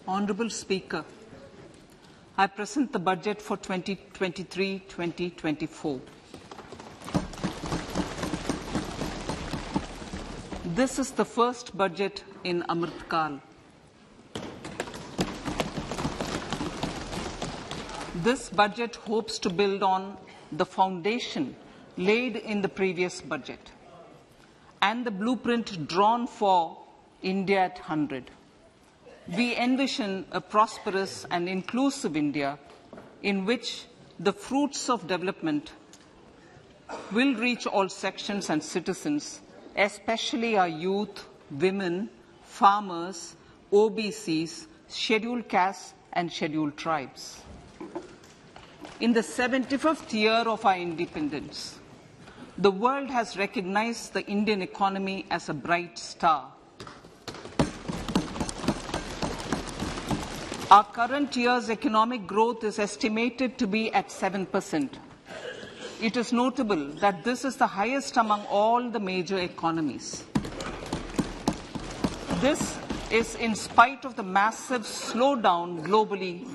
Honourable Speaker, I present the budget for 2023-2024. This is the first budget in Amrit Kal. This budget hopes to build on the foundation laid in the previous budget and the blueprint drawn for India at 100. We envision a prosperous and inclusive India in which the fruits of development will reach all sections and citizens, especially our youth, women, farmers, OBCs, scheduled castes and scheduled tribes. In the 75th year of our independence, the world has recognized the Indian economy as a bright star. Our current year's economic growth is estimated to be at 7%. It is notable that this is the highest among all the major economies. This is in spite of the massive slowdown globally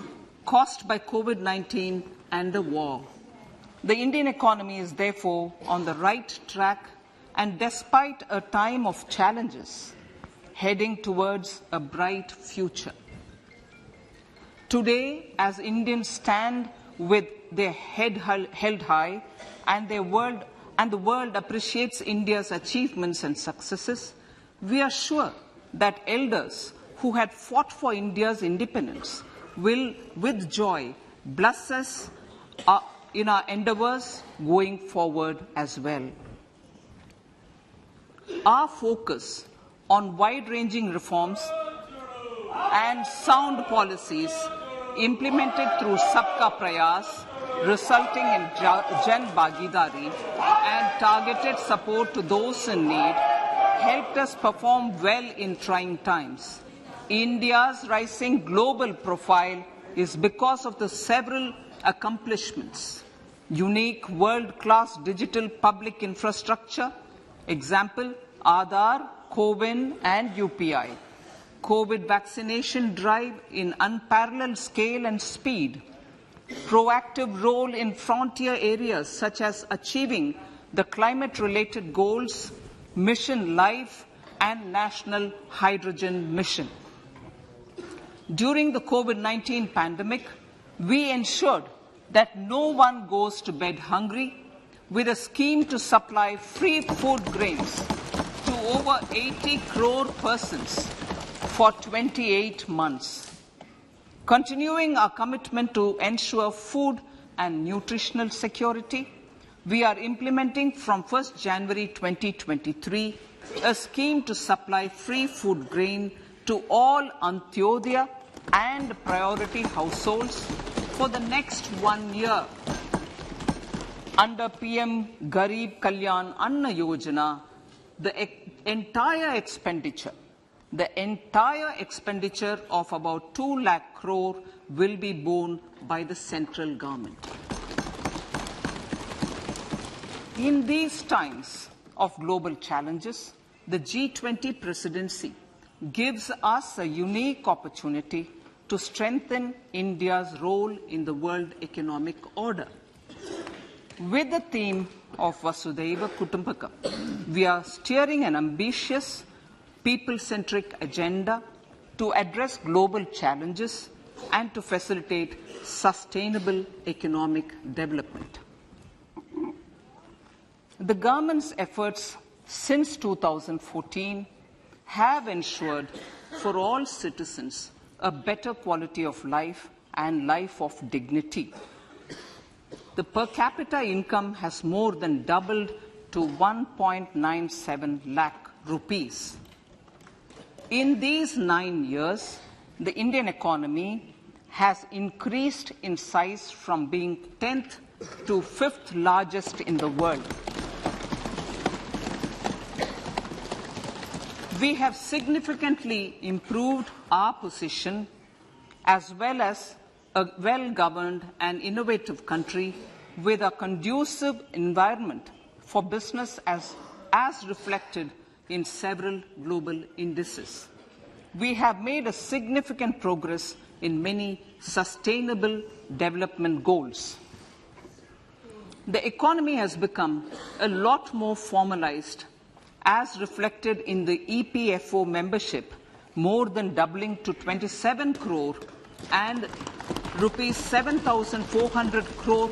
caused by COVID-19 and the war. The Indian economy is therefore on the right track and despite a time of challenges, heading towards a bright future. Today, as Indians stand with their head held high and the world appreciates India's achievements and successes, we are sure that elders who had fought for India's independence will, with joy, bless us in our endeavours going forward as well. Our focus on wide-ranging reforms and sound policies implemented through Sabka Prayas, resulting in Jan Bhagidari and targeted support to those in need, helped us perform well in trying times. India's rising global profile is because of the several accomplishments. Unique world-class digital public infrastructure, example, Aadhaar, CoWIN and UPI. COVID vaccination drive in unparalleled scale and speed, proactive role in frontier areas such as achieving the climate-related goals, Mission Life and National Hydrogen Mission. During the COVID-19 pandemic, we ensured that no one goes to bed hungry with a scheme to supply free food grains to over 80 crore persons for 28 months. Continuing our commitment to ensure food and nutritional security, we are implementing from 1st January 2023 a scheme to supply free food grain to all Antyodaya and priority households for the next 1 year. Under PM Garib Kalyan Anna Yojana, the entire expenditure of about 2 lakh crore will be borne by the central government. In these times of global challenges, the G20 presidency gives us a unique opportunity to strengthen India's role in the world economic order. With the theme of Vasudhaiva Kutumbakam, we are steering an ambitious people-centric agenda to address global challenges and to facilitate sustainable economic development. The government's efforts since 2014 have ensured for all citizens a better quality of life and life of dignity. The per capita income has more than doubled to 1.97 lakh rupees. In these 9 years, the Indian economy has increased in size from being 10th to 5th largest in the world. We have significantly improved our position as well as a well-governed and innovative country with a conducive environment for business as reflected in several global indices. we have made a significant progress in many sustainable development goals. The economy has become a lot more formalized, as reflected in the EPFO membership, more than doubling to 27 crore, and rupees 7,400 crore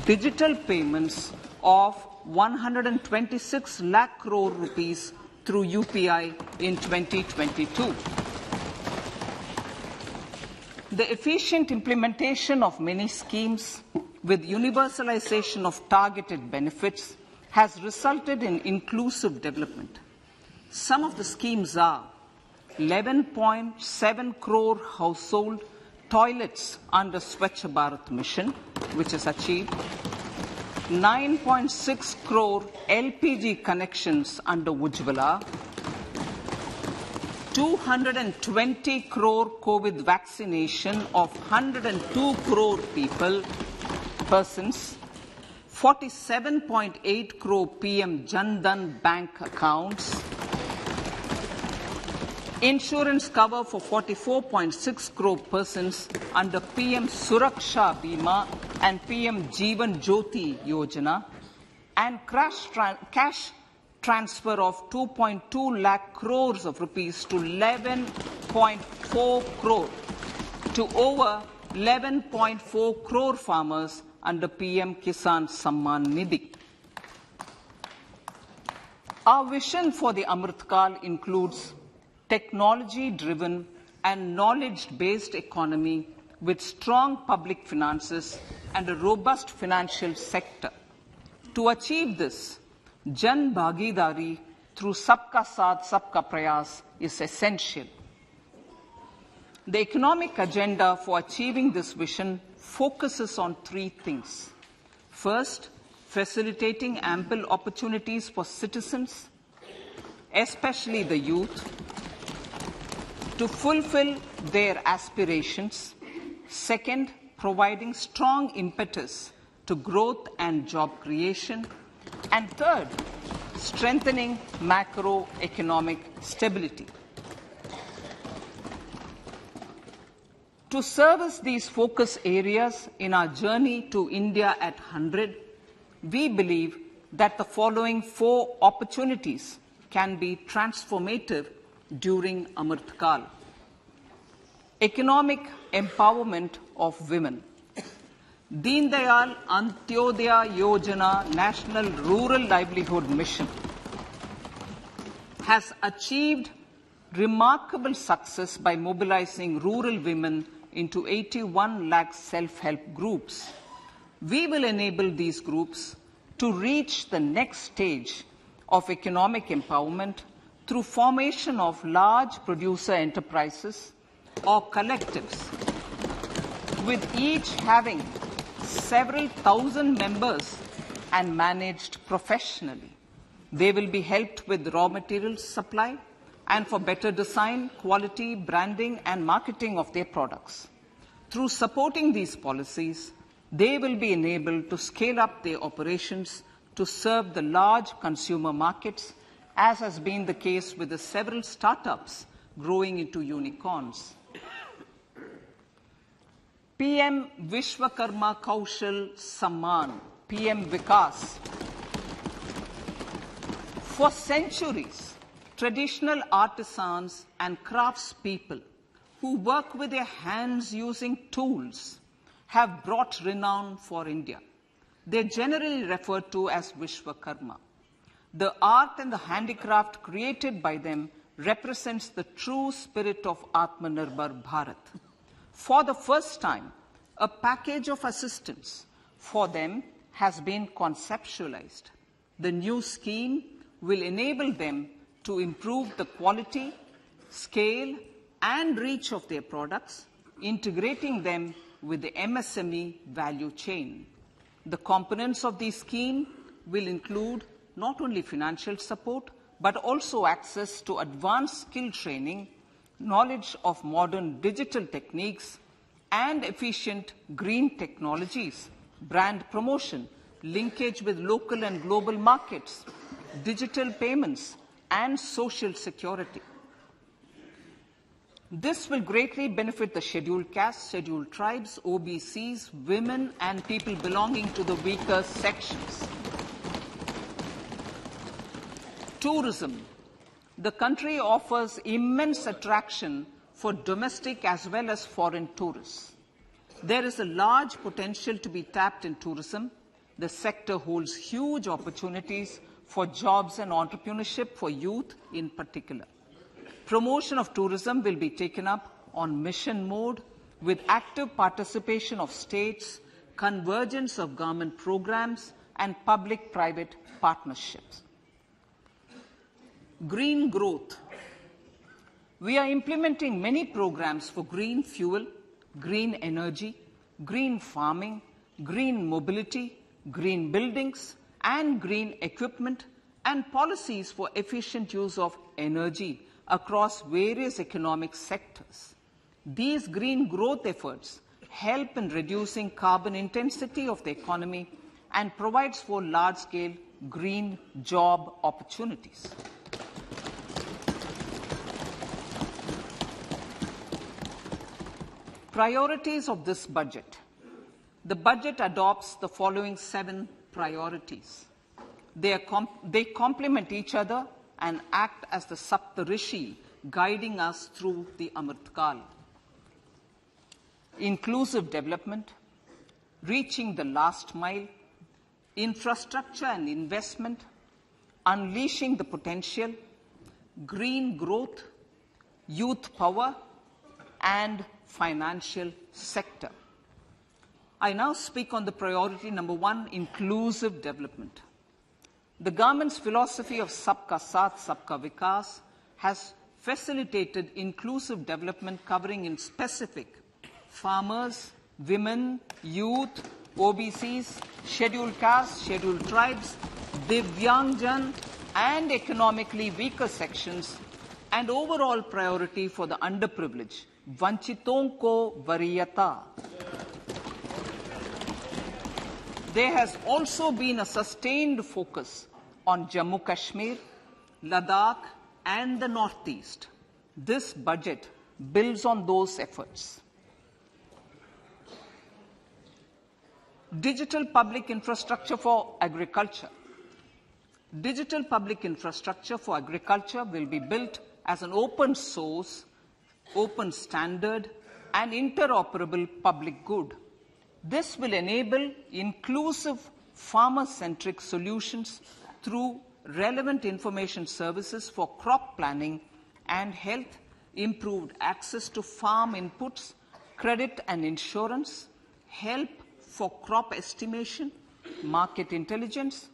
digital payments of 126 lakh crore rupees through UPI in 2022. The efficient implementation of many schemes with universalization of targeted benefits has resulted in inclusive development. Some of the schemes are 11.7 crore household toilets under Swachh Bharat mission, which is achieved, 9.6 crore LPG connections under Ujjwala, 220 crore COVID vaccination of 102 crore persons, 47.8 crore PM Jan Dhan bank accounts, insurance cover for 44.6 crore persons under PM Suraksha Bima and PM Jeevan Jyoti Yojana, and cash transfer of 2.2 lakh crores of rupees to 11.4 crore to over 11.4 crore farmers under PM Kisan Samman Nidhi. Our vision for the Amrit Kal includes technology-driven and knowledge-based economy with strong public finances and a robust financial sector. To achieve this, Jan Bhagidari through Sabka Saath, Sabka Prayas is essential. The economic agenda for achieving this vision focuses on three things. First, facilitating ample opportunities for citizens, especially the youth, to fulfill their aspirations. Second, providing strong impetus to growth and job creation. And third, strengthening macroeconomic stability. To service these focus areas in our journey to India at 100, we believe that the following four opportunities can be transformative during Amrit Kal. Economic empowerment of women. Deen Dayal Antyodaya Yojana National Rural Livelihood Mission has achieved remarkable success by mobilizing rural women into 81 lakh self-help groups. We will enable these groups to reach the next stage of economic empowerment through formation of large producer enterprises or collectives, with each having several thousand members and managed professionally. They will be helped with raw materials supply and for better design, quality, branding and marketing of their products. Through supporting these policies, they will be enabled to scale up their operations to serve the large consumer markets, as has been the case with the several startups growing into unicorns. PM Vishwakarma Kaushal Samman, PM Vikas. For centuries, traditional artisans and craftspeople who work with their hands using tools have brought renown for India. They are generally referred to as Vishwakarma. The art and the handicraft created by them represents the true spirit of Atmanirbhar Bharat. For the first time, a package of assistance for them has been conceptualized. The new scheme will enable them to improve the quality, scale, and reach of their products, integrating them with the MSME value chain. The components of the scheme will include not only financial support, but also access to advanced skill training, knowledge of modern digital techniques, and efficient green technologies, brand promotion, linkage with local and global markets, digital payments, and social security. This will greatly benefit the scheduled castes, scheduled tribes, OBCs, women, and people belonging to the weaker sections. Tourism. The country offers immense attraction for domestic as well as foreign tourists. There is a large potential to be tapped in tourism. The sector holds huge opportunities for jobs and entrepreneurship for youth in particular. Promotion of tourism will be taken up on mission mode with active participation of states, convergence of government programs, and public-private partnerships. Green growth. We are implementing many programs for green fuel, green energy, green farming, green mobility, green buildings, and green equipment, and policies for efficient use of energy across various economic sectors. These green growth efforts help in reducing carbon intensity of the economy and provides for large-scale green job opportunities. Priorities of this budget. The budget adopts the following 7 priorities. They complement each other and act as the Saptarishi guiding us through the Amritkal. Inclusive development, reaching the last mile, infrastructure and investment, unleashing the potential, green growth, youth power, and financial sector. I now speak on the priority number 1, inclusive development. The government's philosophy of Sabka Saath, Sabka Vikas has facilitated inclusive development covering in specific farmers, women, youth, OBCs, scheduled castes, scheduled tribes, Divyangjan, and economically weaker sections, and overall priority for the underprivileged, Vanchiton ko Variyata. There has also been a sustained focus on Jammu Kashmir, Ladakh, and the Northeast. This budget builds on those efforts. Digital public infrastructure for agriculture. Digital public infrastructure for agriculture will be built as an open source, open standard, and interoperable public good. This will enable inclusive farmer-centric solutions through relevant information services for crop planning and health, improved access to farm inputs, credit and insurance, help for crop estimation, market intelligence,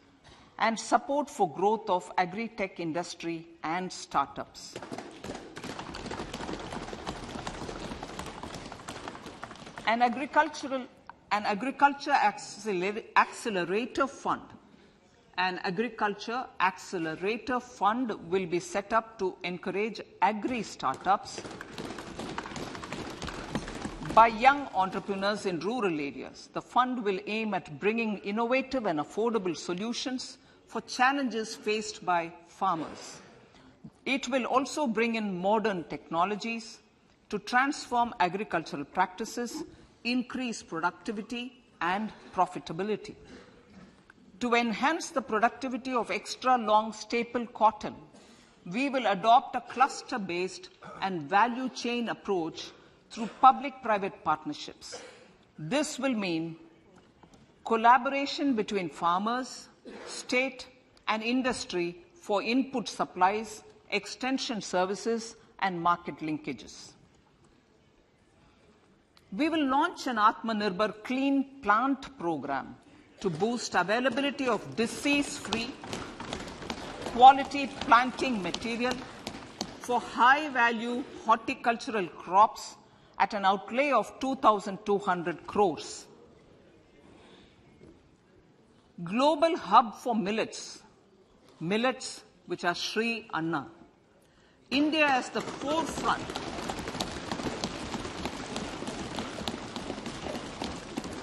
and support for growth of agri-tech industry and startups. An agriculture accelerator fund. An agriculture accelerator fund will be set up to encourage agri-startups by young entrepreneurs in rural areas. The fund will aim at bringing innovative and affordable solutions for challenges faced by farmers. It will also bring in modern technologies to transform agricultural practices, increase productivity and profitability. To enhance the productivity of extra long staple cotton, we will adopt a cluster-based and value chain approach through public-private partnerships. This will mean collaboration between farmers, state and industry for input supplies, extension services and market linkages. We will launch an Atmanirbhar Clean Plant program to boost availability of disease-free, quality planting material for high-value horticultural crops at an outlay of 2,200 crores. Global hub for millets, which are Sri Anna. India is the forefront.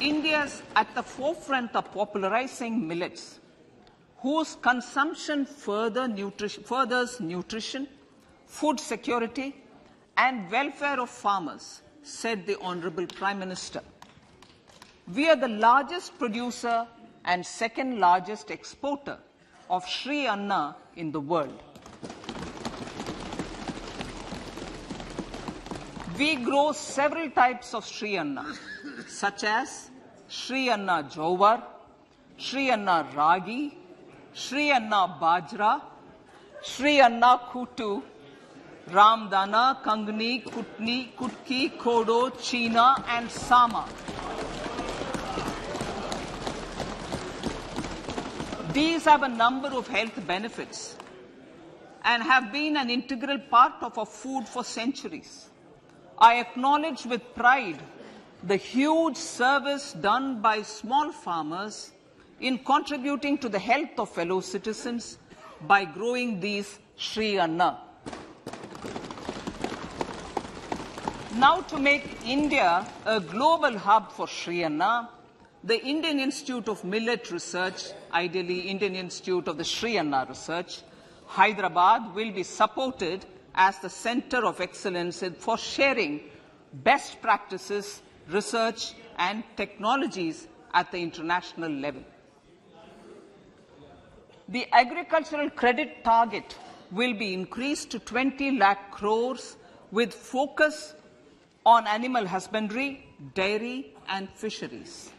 India is at the forefront of popularizing millets, whose consumption furthers nutrition, food security, and welfare of farmers, said the Honorable Prime Minister. We are the largest producer and second largest exporter of Sri Anna in the world. We grow several types of Sri Anna, such as Sri Anna Jowar, Sri Anna Ragi, Sri Anna Bajra, Sri Anna Kutu, Ramdana, Kangni, Kutni, Kutki, Kodo, China, and Sama. These have a number of health benefits and have been an integral part of our food for centuries. I acknowledge with pride the huge service done by small farmers in contributing to the health of fellow citizens by growing these Sri Anna. Now, to make India a global hub for Sri Anna, the Indian Institute of Millet Research, ideally Indian Institute of the Sri Anna Research, Hyderabad, will be supported as the center of excellence for sharing best practices, research, and technologies at the international level. The agricultural credit target will be increased to 20 lakh crores with focus on animal husbandry, dairy, and fisheries.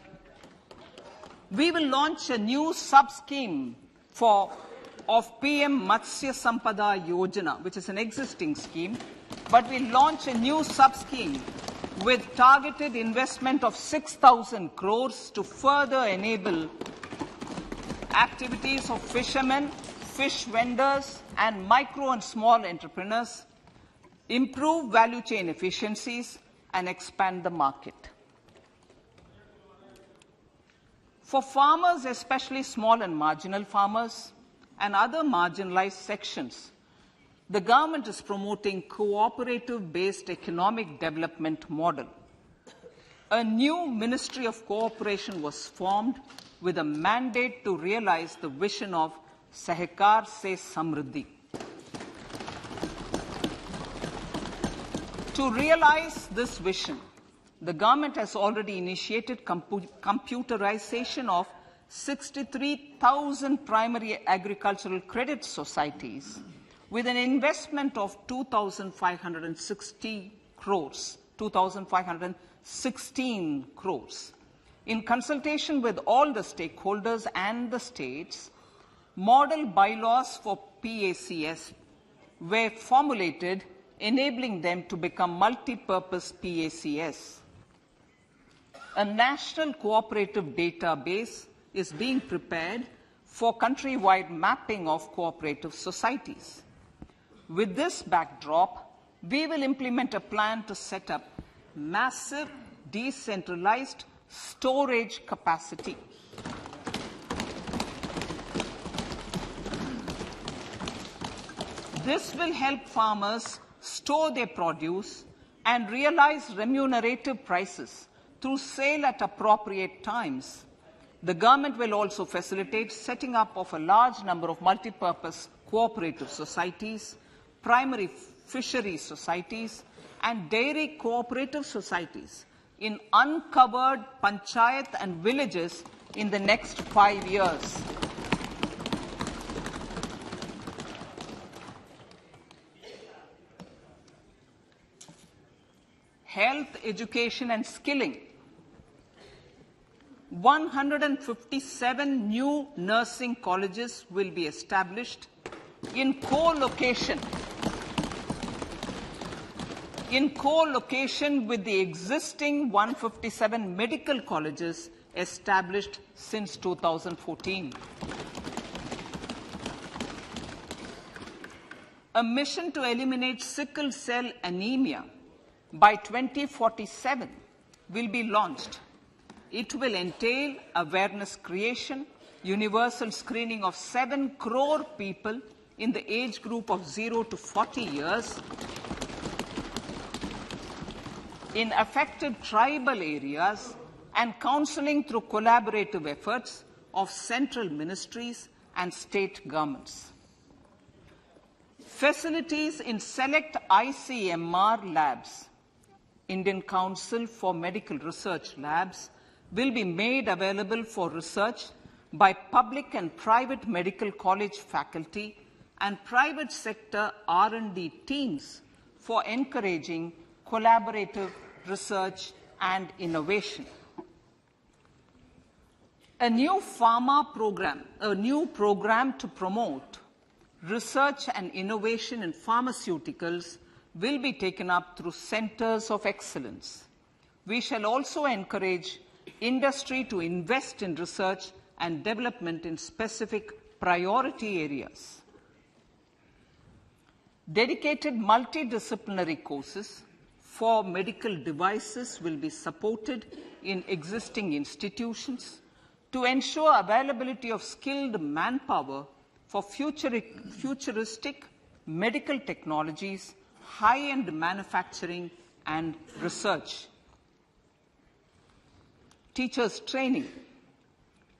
We will launch a new sub-scheme of PM Matsya Sampada Yojana, which is an existing scheme, but we'll launch a new sub-scheme with targeted investment of 6,000 crores to further enable activities of fishermen, fish vendors, and micro and small entrepreneurs, improve value chain efficiencies, and expand the market. For farmers, especially small and marginal farmers and other marginalized sections, the government is promoting cooperative-based economic development model. A new Ministry of Cooperation was formed with a mandate to realize the vision of Sahakar Se Samriddhi. To realize this vision, the government has already initiated computerization of 63,000 primary agricultural credit societies with an investment of 2,560 crores, 2,516 crores. In consultation with all the stakeholders and the states, model bylaws for PACS were formulated, enabling them to become multi-purpose PACS. A national cooperative database is being prepared for countrywide mapping of cooperative societies. With this backdrop, we will implement a plan to set up massive decentralized storage capacity. This will help farmers store their produce and realize remunerative prices through sale at appropriate times. The government will also facilitate setting up of a large number of multipurpose cooperative societies, primary fishery societies, and dairy cooperative societies in uncovered panchayat and villages in the next 5 years. Health, education, and skilling. 157 new nursing colleges will be established in co-location with the existing 157 medical colleges established since 2014. A mission to eliminate sickle cell anemia by 2047 will be launched. It will entail awareness creation, universal screening of 7 crore people in the age group of 0 to 40 years in affected tribal areas, and counseling through collaborative efforts of central ministries and state governments. Facilities in select ICMR labs, Indian Council for Medical Research Labs, will be made available for research by public and private medical college faculty and private sector R&D teams for encouraging collaborative research and innovation. A new program to promote research and innovation in pharmaceuticals will be taken up through centers of excellence. We shall also encourage industry to invest in research and development in specific priority areas. Dedicated multidisciplinary courses for medical devices will be supported in existing institutions to ensure availability of skilled manpower for futuristic medical technologies, high-end manufacturing, and research. Teachers' training.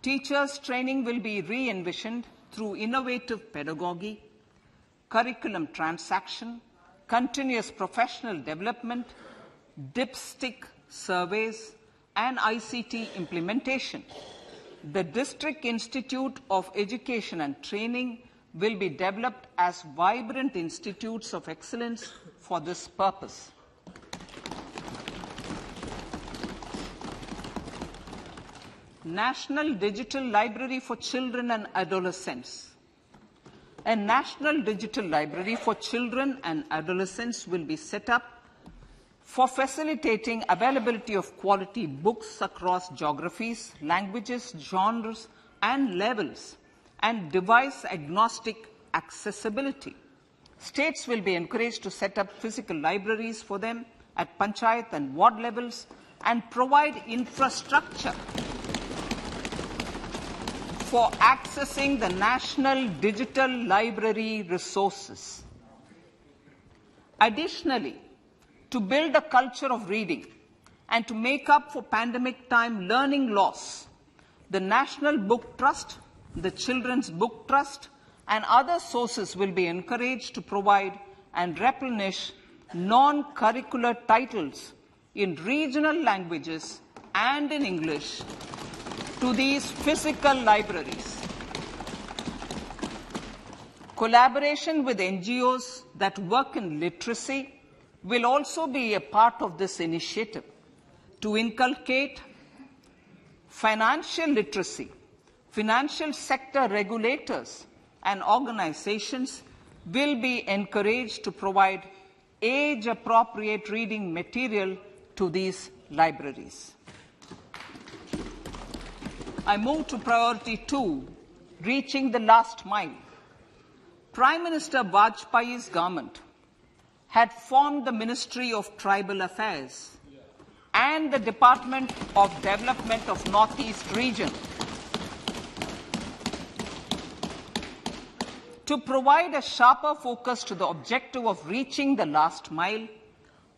Teachers' training will be re-envisioned through innovative pedagogy, curriculum transaction, continuous professional development, dipstick surveys, and ICT implementation. The District Institute of Education and Training will be developed as vibrant institutes of excellence for this purpose. National Digital Library for Children and Adolescents. A National Digital Library for Children and Adolescents will be set up for facilitating availability of quality books across geographies, languages, genres, and levels, and device-agnostic accessibility. States will be encouraged to set up physical libraries for them at panchayat and ward levels and provide infrastructure for accessing the national digital library resources. Additionally, to build a culture of reading and to make up for pandemic time learning loss, the National Book Trust, the Children's Book Trust, and other sources will be encouraged to provide and replenish non-curricular titles in regional languages and in English to these physical libraries. Collaboration with NGOs that work in literacy will also be a part of this initiative to inculcate financial literacy. Financial sector regulators and organizations will be encouraged to provide age-appropriate reading material to these libraries. I move to priority 2, reaching the last mile. Prime Minister Vajpayee's government had formed the Ministry of Tribal Affairs and the Department of Development of Northeast Region to provide a sharper focus to the objective of reaching the last mile.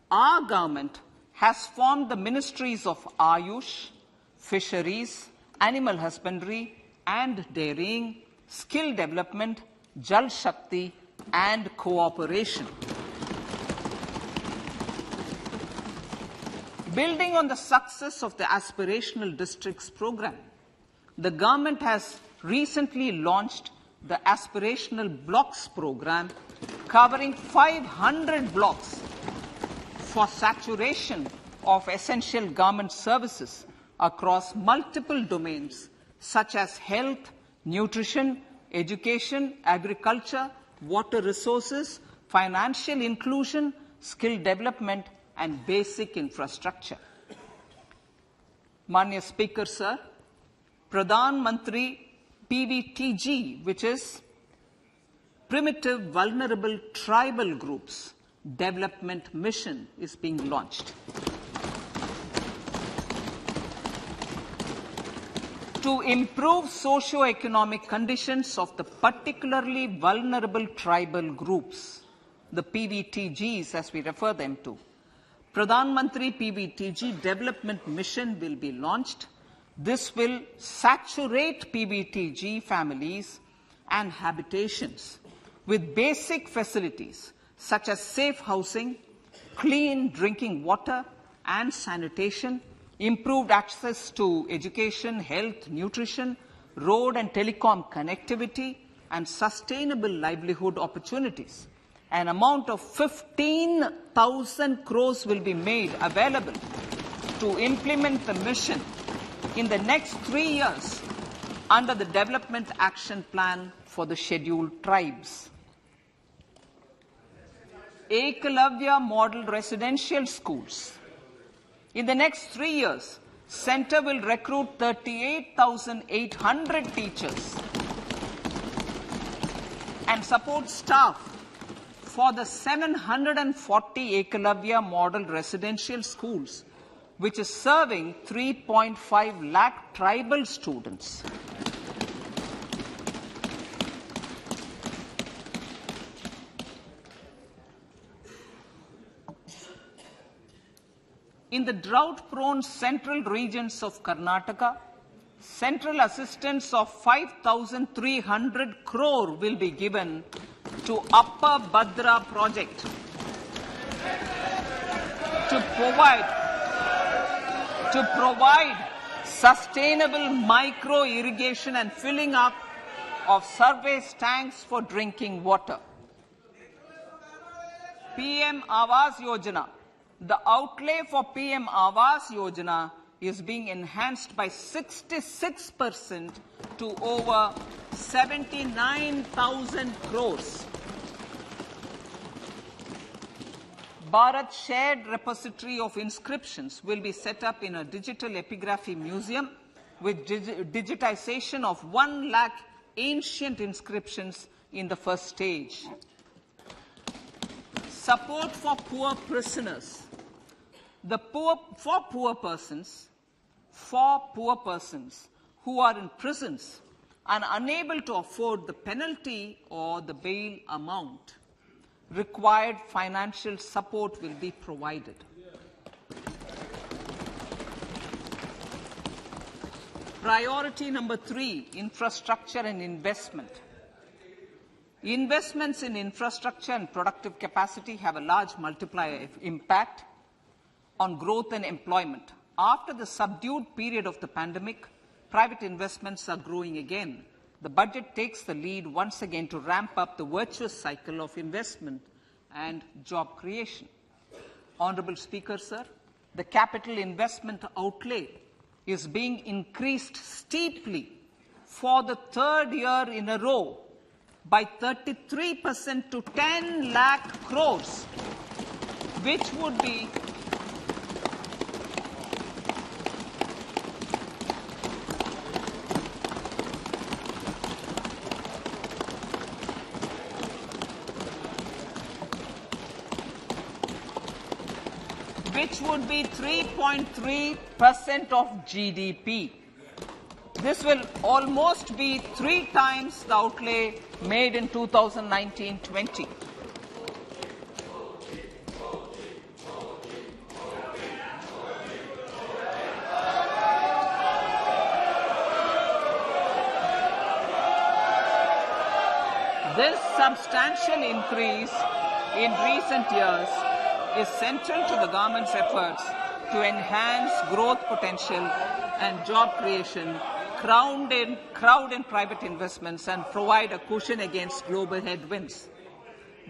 Our government has formed the Ministries of Ayush, Fisheries, Animal Husbandry and Dairying, Skill Development, Jal Shakti and Cooperation. Building on the success of the Aspirational Districts program, the government has recently launched the Aspirational Blocks program, covering 500 blocks for saturation of essential government services across multiple domains such as health, nutrition, education, agriculture, water resources, financial inclusion, skill development, and basic infrastructure. Manya Speaker, Sir, Pradhan Mantri PVTG, which is Primitive Vulnerable Tribal Groups Development Mission, is being launched. To improve socio-economic conditions of the particularly vulnerable tribal groups, the PVTGs as we refer them to, Pradhan Mantri PVTG Development Mission will be launched. This will saturate PVTG families and habitations with basic facilities such as safe housing, clean drinking water and sanitation, improved access to education, health, nutrition, road and telecom connectivity, and sustainable livelihood opportunities. An amount of 15,000 crores will be made available to implement the mission in the next 3 years under the Development Action Plan for the Scheduled Tribes. Ekalavya Model Residential Schools. In the next 3 years, Center will recruit 38,800 teachers and support staff for the 740 Ekalavya Model Residential Schools, which is serving 3.5 lakh tribal students. In the drought-prone central regions of Karnataka, central assistance of 5,300 crore will be given to Upper Bhadra project to provide sustainable micro-irrigation and filling up of surface tanks for drinking water. PM Awas Yojana. The outlay for PM Awas Yojana is being enhanced by 66% to over 79,000 crores. Bharat Shared Repository of Inscriptions will be set up in a digital epigraphy museum with digitization of 1 lakh ancient inscriptions in the first stage. Support for poor prisoners. For poor persons who are in prisons and unable to afford the penalty or the bail amount, required financial support will be provided. Priority number 3, infrastructure and investment. Investments in infrastructure and productive capacity have a large multiplier impact on growth and employment. After the subdued period of the pandemic, private investments are growing again. The budget takes the lead once again to ramp up the virtuous cycle of investment and job creation. Honorable Speaker, sir, the capital investment outlay is being increased steeply for the 3rd year in a row by 33% to 10 lakh crores, which would be which would be 3.3% of GDP. This will almost be 3 times the outlay made in 2019-20. This substantial increase in recent years is central to the government's efforts to enhance growth potential and job creation, crowd in private investments, and provide a cushion against global headwinds.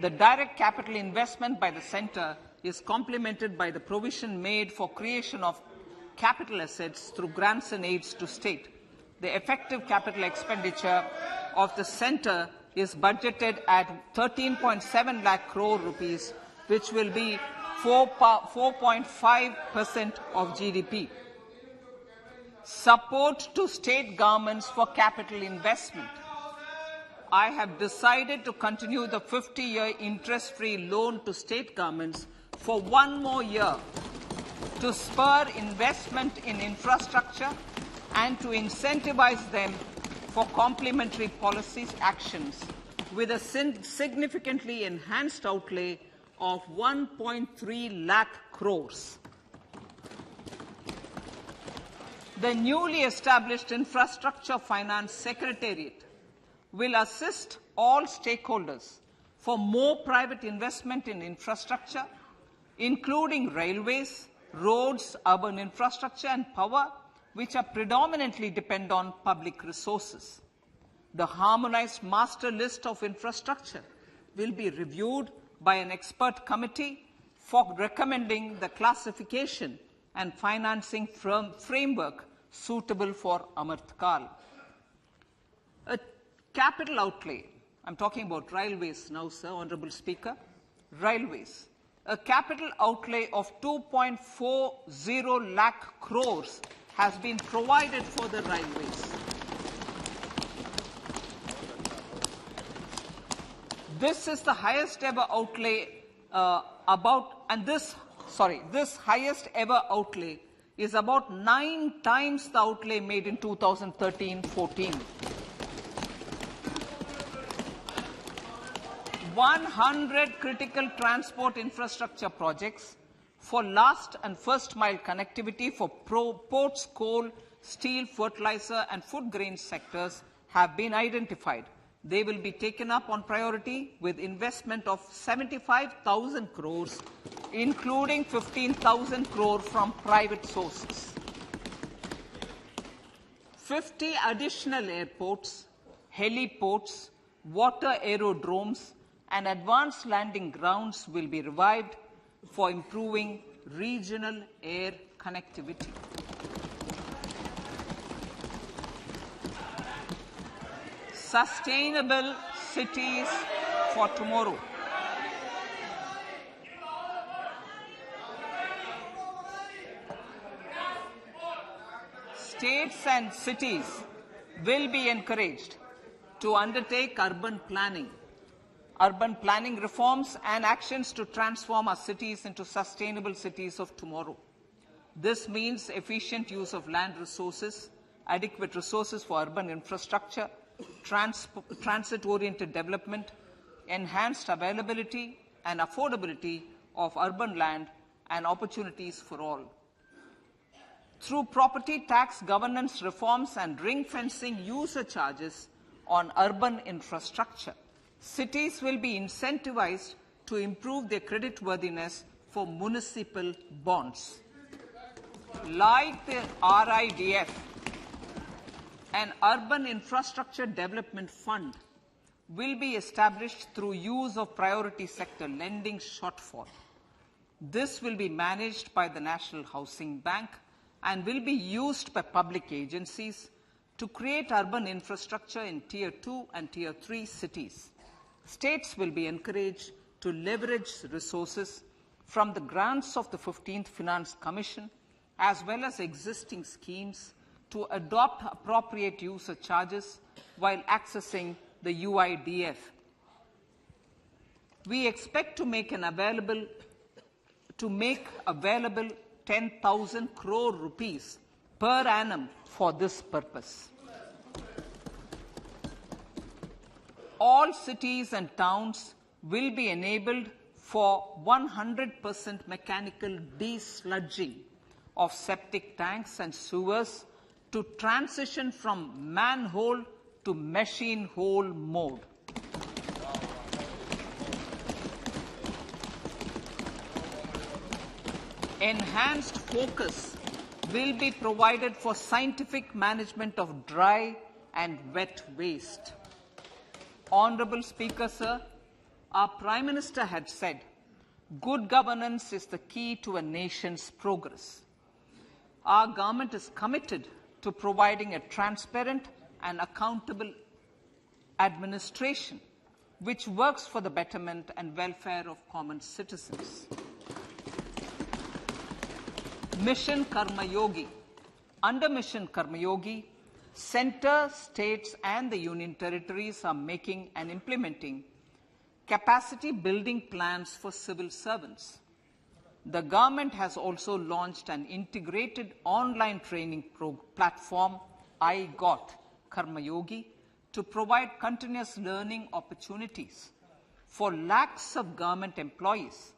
The direct capital investment by the centre is complemented by the provision made for creation of capital assets through grants and aids to state. The effective capital expenditure of the centre is budgeted at 13.7 lakh crore rupees, which will be 4.5% of GDP. Support to state governments for capital investment. I have decided to continue the 50-year interest-free loan to state governments for 1 more year to spur investment in infrastructure and to incentivize them for complementary policy actions with a significantly enhanced outlay of 1.3 lakh crores. The newly established Infrastructure Finance Secretariat will assist all stakeholders for more private investment in infrastructure, including railways, roads, urban infrastructure and power, which are predominantly depend on public resources. The harmonized master list of infrastructure will be reviewed by an expert committee for recommending the classification and financing framework suitable for Amrit Kal. A capital outlay, I'm talking about railways now, sir, Honorable Speaker, railways. A capital outlay of 2.40 lakh crores has been provided for the railways. This is the highest ever outlay this highest ever outlay is about 9 times the outlay made in 2013-14. 100 critical transport infrastructure projects for last and first mile connectivity for ports, coal, steel, fertilizer and food grain sectors have been identified. They will be taken up on priority with investment of 75,000 crores, including 15,000 crore from private sources. 50 additional airports, heliports, water aerodromes, and advanced landing grounds will be revived for improving regional air connectivity. Sustainable cities for tomorrow. States and cities will be encouraged to undertake urban planning reforms and actions to transform our cities into sustainable cities of tomorrow. This means efficient use of land resources, adequate resources for urban infrastructure, transit-oriented development, enhanced availability and affordability of urban land and opportunities for all. Through property tax governance reforms and ring-fencing user charges on urban infrastructure, cities will be incentivized to improve their creditworthiness for municipal bonds. Like the RIDF, an Urban Infrastructure Development Fund will be established through use of priority sector lending shortfall. This will be managed by the National Housing Bank and will be used by public agencies to create urban infrastructure in Tier 2 and Tier 3 cities. States will be encouraged to leverage resources from the grants of the 15th Finance Commission as well as existing schemes to adopt appropriate user charges while accessing the UIDF. We expect to make available 10,000 crore rupees per annum for this purpose. All cities and towns will be enabled for 100% mechanical desludging of septic tanks and sewers to transition from manhole to machine hole mode. Enhanced focus will be provided for scientific management of dry and wet waste. Honorable Speaker, sir, our Prime Minister had said, good governance is the key to a nation's progress. Our government is committed to providing a transparent and accountable administration which works for the betterment and welfare of common citizens. Mission Karma Yogi. Under Mission Karma Yogi, Centre, states and the Union territories are making and implementing capacity building plans for civil servants. The government has also launched an integrated online training platform, I Got Karma Yogi, to provide continuous learning opportunities for lakhs of government employees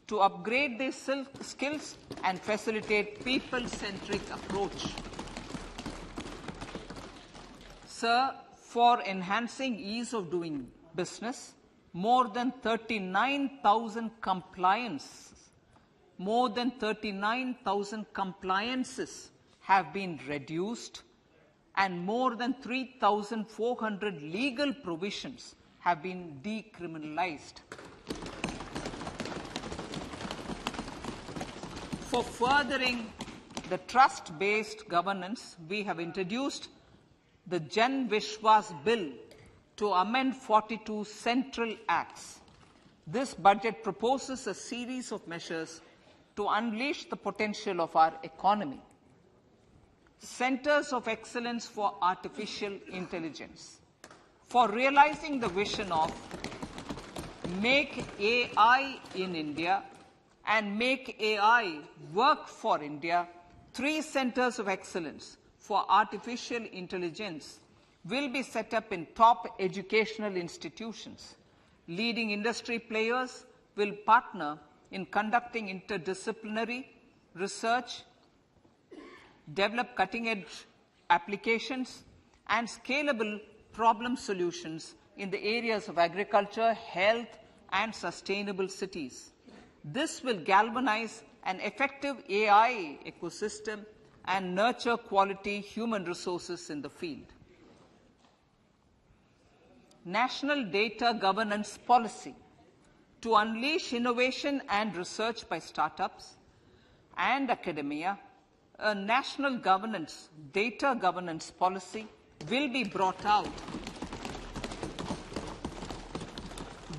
to upgrade their skills and facilitate people-centric approach. Sir, for enhancing ease of doing business, more than 39,000 compliances have been reduced, and more than 3,400 legal provisions have been decriminalized. For furthering the trust-based governance, we have introduced the Jan Vishwas Bill to amend 42 central acts. This budget proposes a series of measures to unleash the potential of our economy. Centers of Excellence for Artificial Intelligence. For realizing the vision of Make AI in India and Make AI Work for India, 3 Centers of Excellence for Artificial Intelligence will be set up in top educational institutions. Leading industry players will partner in conducting interdisciplinary research, develop cutting-edge applications, and scalable problem solutions in the areas of agriculture, health, and sustainable cities. This will galvanize an effective AI ecosystem and nurture quality human resources in the field. National Data Governance Policy to unleash innovation and research by startups and academia. A national data governance policy will be brought out.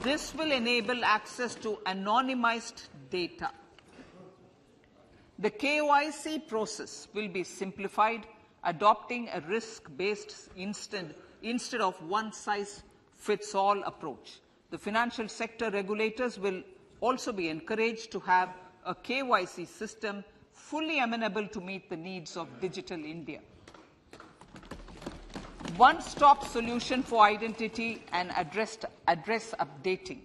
This will enable access to anonymized data. The KYC process will be simplified, adopting a risk-based instead of one-size-fits-all approach. The financial sector regulators will also be encouraged to have a KYC system fully amenable to meet the needs of digital India. One-stop solution for identity and address updating.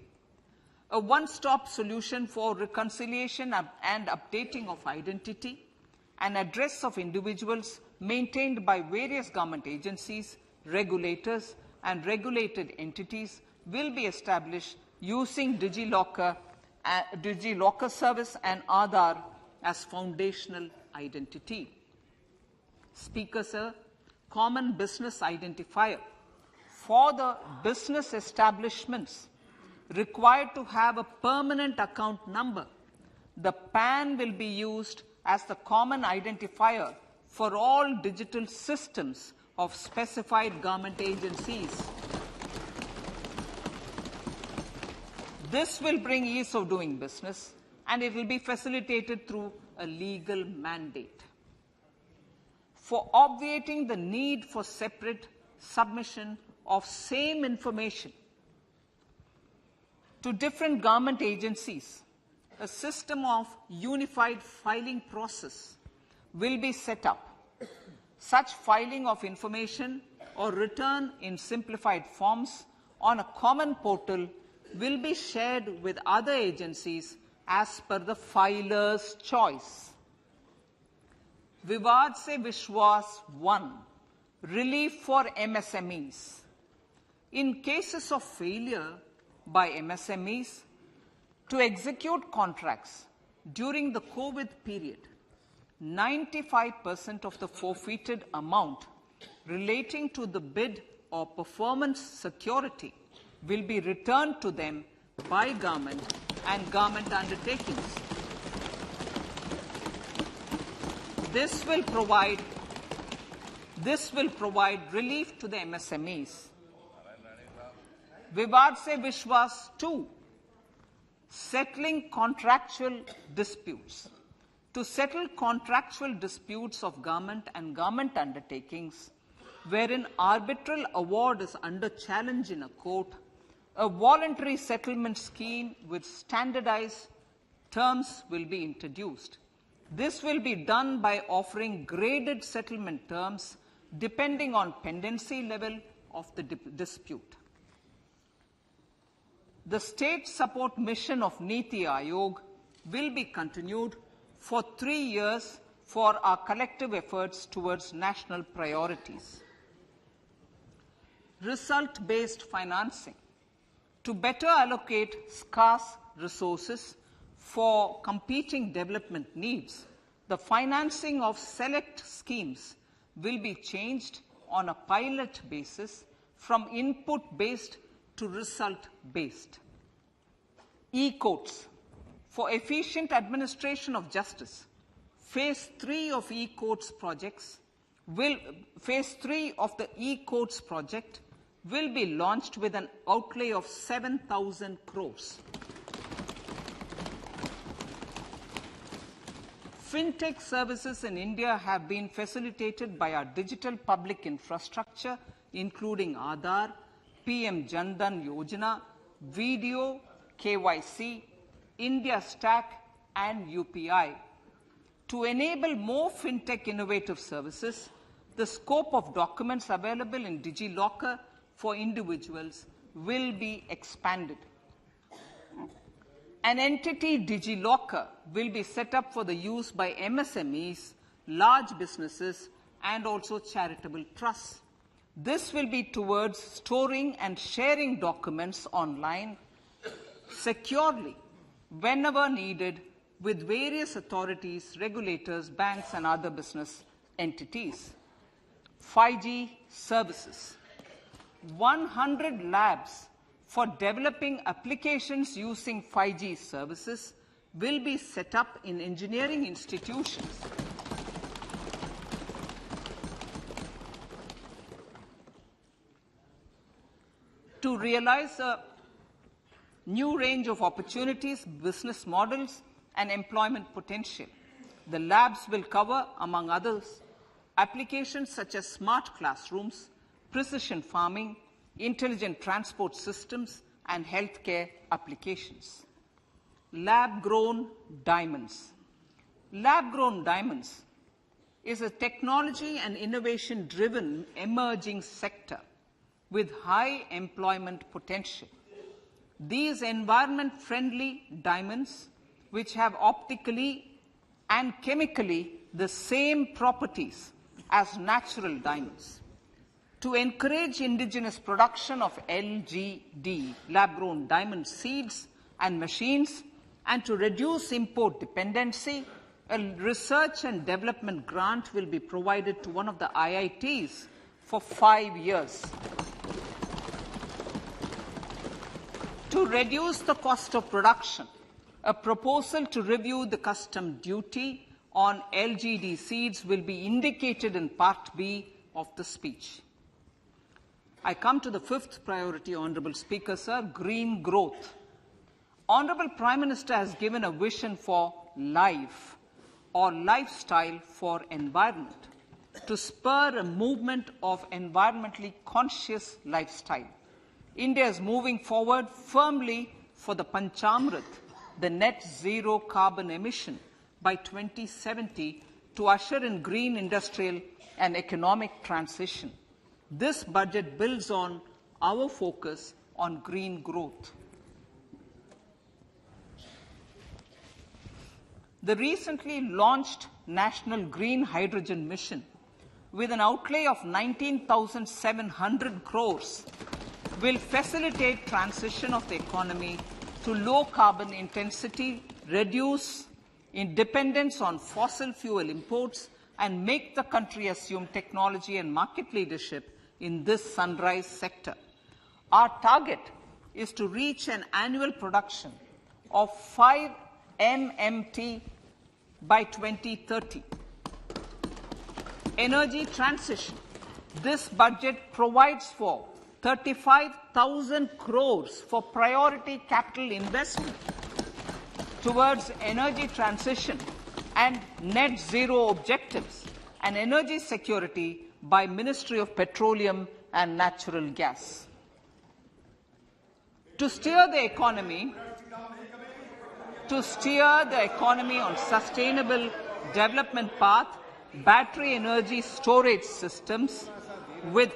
A one-stop solution for reconciliation and updating of identity and address of individuals maintained by various government agencies, regulators, and regulated entities will be established using DigiLocker service and Aadhaar as foundational identity. Speaker, sir, common business identifier. For the business establishments required to have a permanent account number, the PAN will be used as the common identifier for all digital systems of specified government agencies. This will bring ease of doing business, and it will be facilitated through a legal mandate. For obviating the need for separate submission of same information to different government agencies, a system of unified filing process will be set up. Such filing of information or return in simplified forms on a common portal will be shared with other agencies as per the filer's choice. Vivad se Vishwas 1. Relief for MSMEs. In cases of failure by MSMEs to execute contracts during the COVID period, 95% of the forfeited amount relating to the bid or performance security will be returned to them by government and government undertakings. This will provide relief to the MSMEs. Vivad se Vishwas 2. Settling contractual disputes. To settle contractual disputes of government and government undertakings, wherein arbitral award is under challenge in a court, a voluntary settlement scheme with standardized terms will be introduced. This will be done by offering graded settlement terms depending on pendency level of the dispute. The state support mission of Niti Aayog will be continued for 3 years for our collective efforts towards national priorities. Result-based financing. To better allocate scarce resources for competing development needs, the financing of select schemes will be changed on a pilot basis from input-based to result-based. E-courts. For efficient administration of justice, Phase 3 of the e-courts project will be launched with an outlay of 7,000 crores. Fintech services in India have been facilitated by our digital public infrastructure, including Aadhaar, PM Jan Dhan Yojana, Video, KYC, India Stack, and UPI. To enable more fintech innovative services, the scope of documents available in DigiLocker for individuals will be expanded. An entity, DigiLocker, will be set up for the use by MSMEs, large businesses, and also charitable trusts. This will be towards storing and sharing documents online securely whenever needed with various authorities, regulators, banks, and other business entities. 5G services. 100 labs for developing applications using 5G services will be set up in engineering institutions. To realize a new range of opportunities, business models, and employment potential, the labs will cover, among others, applications such as smart classrooms, precision farming, intelligent transport systems, and healthcare applications. Lab-grown diamonds. Lab-grown diamonds is a technology and innovation-driven emerging sector with high employment potential. These environment-friendly diamonds, which have optically and chemically the same properties as natural diamonds. To encourage indigenous production of LGD, lab-grown diamond seeds and machines, and to reduce import dependency, a research and development grant will be provided to one of the IITs for 5 years. To reduce the cost of production, a proposal to review the custom duty on LGD seeds will be indicated in Part B of the speech. I come to the fifth priority, Honourable Speaker, sir, green growth. Honourable Prime Minister has given a vision for life or lifestyle for environment to spur a movement of environmentally conscious lifestyle. India is moving forward firmly for the Panchamrit, the net zero carbon emission by 2070 to usher in green industrial and economic transition. This budget builds on our focus on green growth. The recently launched National Green Hydrogen Mission, with an outlay of 19,700 crores, will facilitate transition of the economy to low carbon intensity, reduce dependence on fossil fuel imports, and make the country assume technology and market leadership in this sunrise sector. Our target is to reach an annual production of 5 MMT by 2030. Energy transition. This budget provides for 35,000 crores for priority capital investment towards energy transition and net zero objectives and energy security by Ministry of Petroleum and Natural Gas. To steer the economy on sustainable development path, battery energy storage systems with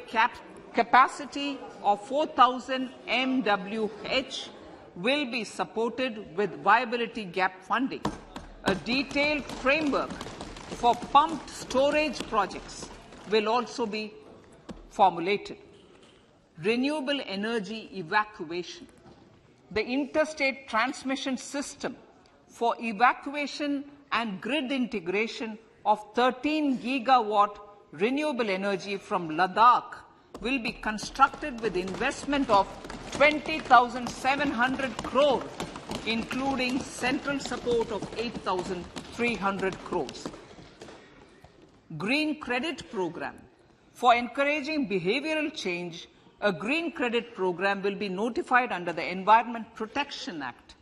capacity of 4,000 MWH will be supported with viability gap funding. A detailed framework for pumped storage projects will also be formulated. Renewable energy evacuation. the interstate transmission system for evacuation and grid integration of 13 gigawatt renewable energy from Ladakh will be constructed with investment of 20,700 crore, including central support of 8,300 crores. Green Credit Program. For encouraging behavioral change, a green credit program will be notified under the Environment Protection Act.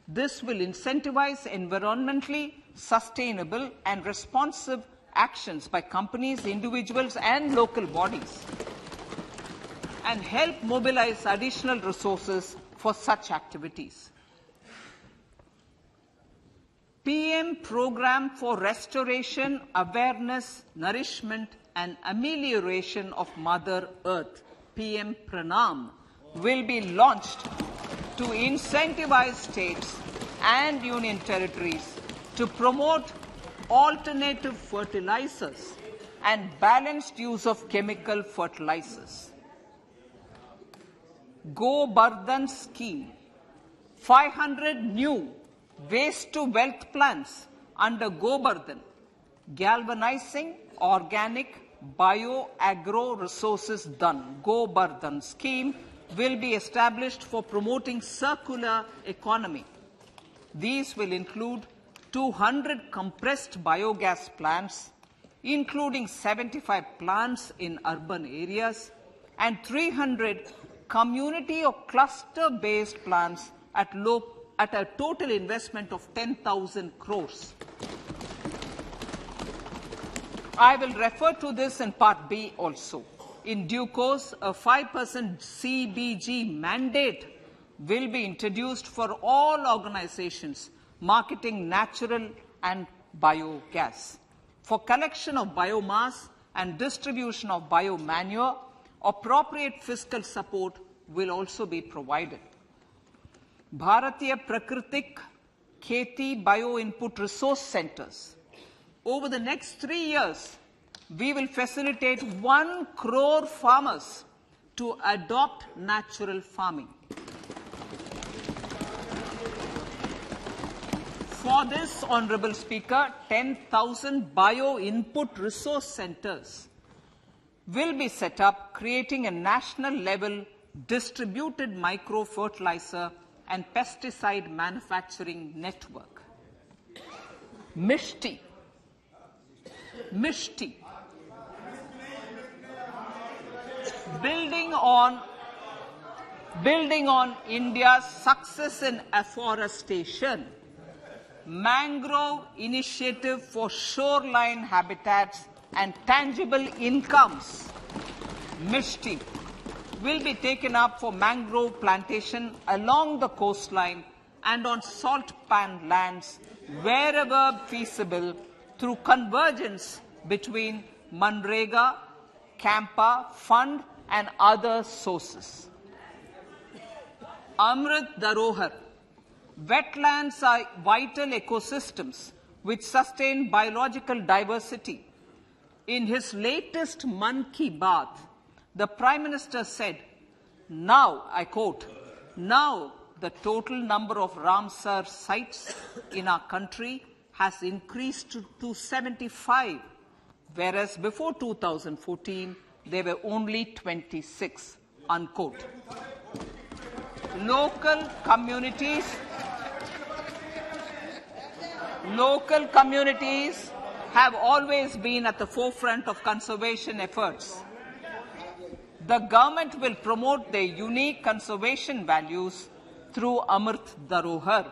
This will incentivize environmentally sustainable and responsive actions by companies, individuals, and local bodies, and help mobilize additional resources for such activities. PM Program for Restoration, Awareness, Nourishment, and Amelioration of Mother Earth, PM Pranam, will be launched to incentivize states and union territories to promote alternative fertilizers and balanced use of chemical fertilizers. Go Bardhan Scheme. 500 new waste-to-wealth plants under Go Bardhan, galvanizing organic bio-agro resources done. Go Bardhan scheme will be established for promoting circular economy. These will include 200 compressed biogas plants, including 75 plants in urban areas, and 300 community or cluster-based plants at a total investment of 10,000 crores. I will refer to this in Part B also. In due course, a 5% CBG mandate will be introduced for all organizations marketing natural and biogas. For collection of biomass and distribution of biomanure, appropriate fiscal support will also be provided. Bharatiya Prakritik Kheti Bio Input Resource Centers. Over the next 3 years, we will facilitate 1 crore farmers to adopt natural farming. For this, Honorable Speaker, 10,000 bio input resource centers will be set up, creating a national level distributed micro-fertilizer and pesticide manufacturing network. Mishti. Building on India's success in afforestation, mangrove initiative for shoreline habitats and tangible incomes, Mishti, will be taken up for mangrove plantation along the coastline and on salt pan lands wherever feasible through convergence between Manrega, Campa, Fund and other sources. Amrit Dharohar. Wetlands are vital ecosystems which sustain biological diversity. In his latest Mann Ki Baat, the Prime Minister said, now, I quote, now the total number of Ramsar sites in our country has increased to 75, whereas before 2014, there were only 26, unquote. Local communities have always been at the forefront of conservation efforts. The government will promote their unique conservation values through Amrit Dharohar,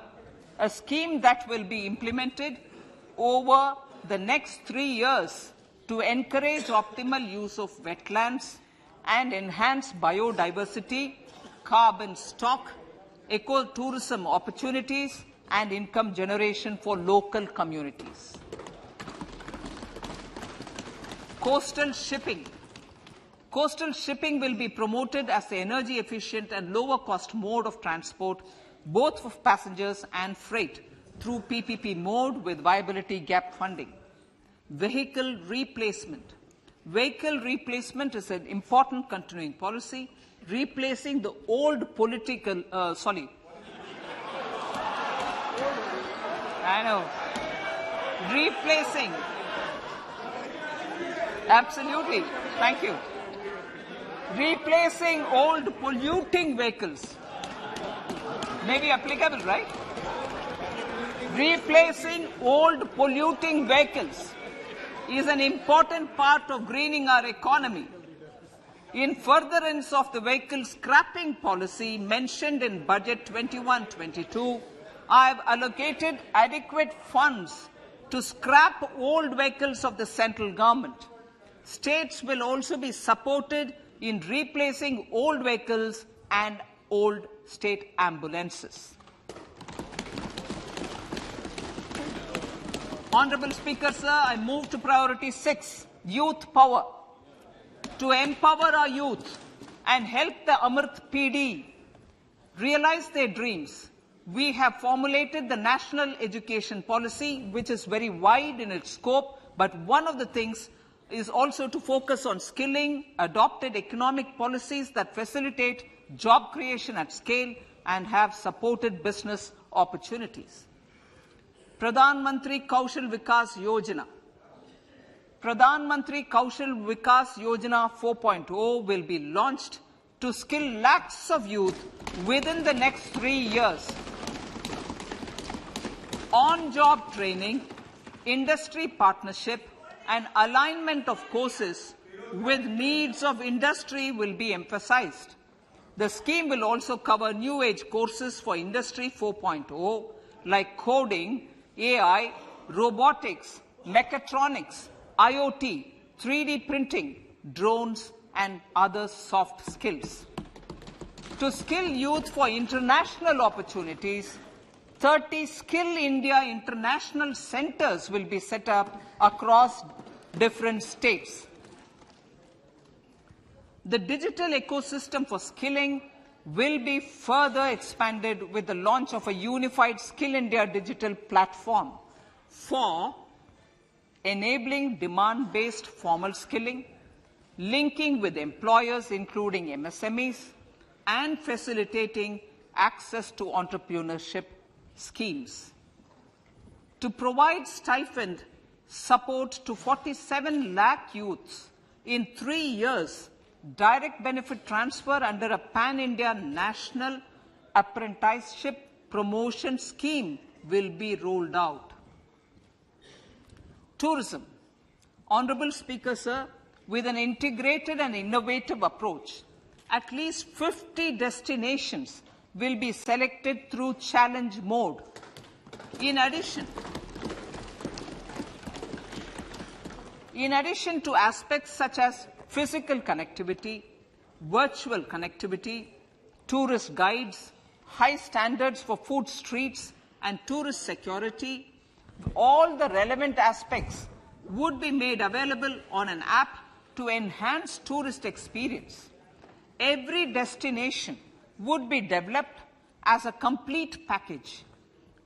a scheme that will be implemented over the next 3 years to encourage optimal use of wetlands and enhance biodiversity, carbon stock, ecotourism opportunities, and income generation for local communities. Coastal shipping. Coastal shipping will be promoted as the energy efficient and lower cost mode of transport, both for passengers and freight, through PPP mode with viability gap funding. Vehicle replacement. Vehicle replacement is an important continuing policy, replacing the old I know. Replacing. Absolutely. Thank you. Replacing old polluting vehicles. Maybe applicable, right? Replacing old polluting vehicles is an important part of greening our economy. In furtherance of the vehicle scrapping policy mentioned in Budget 21-22, I have allocated adequate funds to scrap old vehicles of the central government. States will also be supported in replacing old vehicles and old state ambulances. Honourable Speaker, sir, I move to priority 6, youth power. To empower our youth and help the Amrit PD realize their dreams, we have formulated the National Education Policy, which is very wide in its scope, but one of the things is also to focus on skilling, adopted economic policies that facilitate job creation at scale and have supported business opportunities. Pradhan Mantri Kaushal Vikas Yojana. Pradhan Mantri Kaushal Vikas Yojana 4.0 will be launched to skill lakhs of youth within the next 3 years. On-job training, industry partnership, and alignment of courses with needs of industry will be emphasized. The scheme will also cover new age courses for Industry 4.0 like coding, AI, robotics, mechatronics, IoT, 3D printing, drones, and other soft skills. To skill youth for international opportunities, 30 Skill India international centers will be set up across different states. The digital ecosystem for skilling will be further expanded with the launch of a unified Skill India digital platform for enabling demand-based formal skilling, linking with employers including MSMEs, and facilitating access to entrepreneurship schemes. To provide stipend support to 47 lakh youths in 3 years, direct benefit transfer under a pan-India national apprenticeship promotion scheme will be rolled out. Tourism. Honourable Speaker, sir, with an integrated and innovative approach, at least 50 destinations will be selected through challenge mode. In addition to aspects such as physical connectivity, virtual connectivity, tourist guides, high standards for food streets, and tourist security, all the relevant aspects would be made available on an app to enhance tourist experience. Every destination would be developed as a complete package.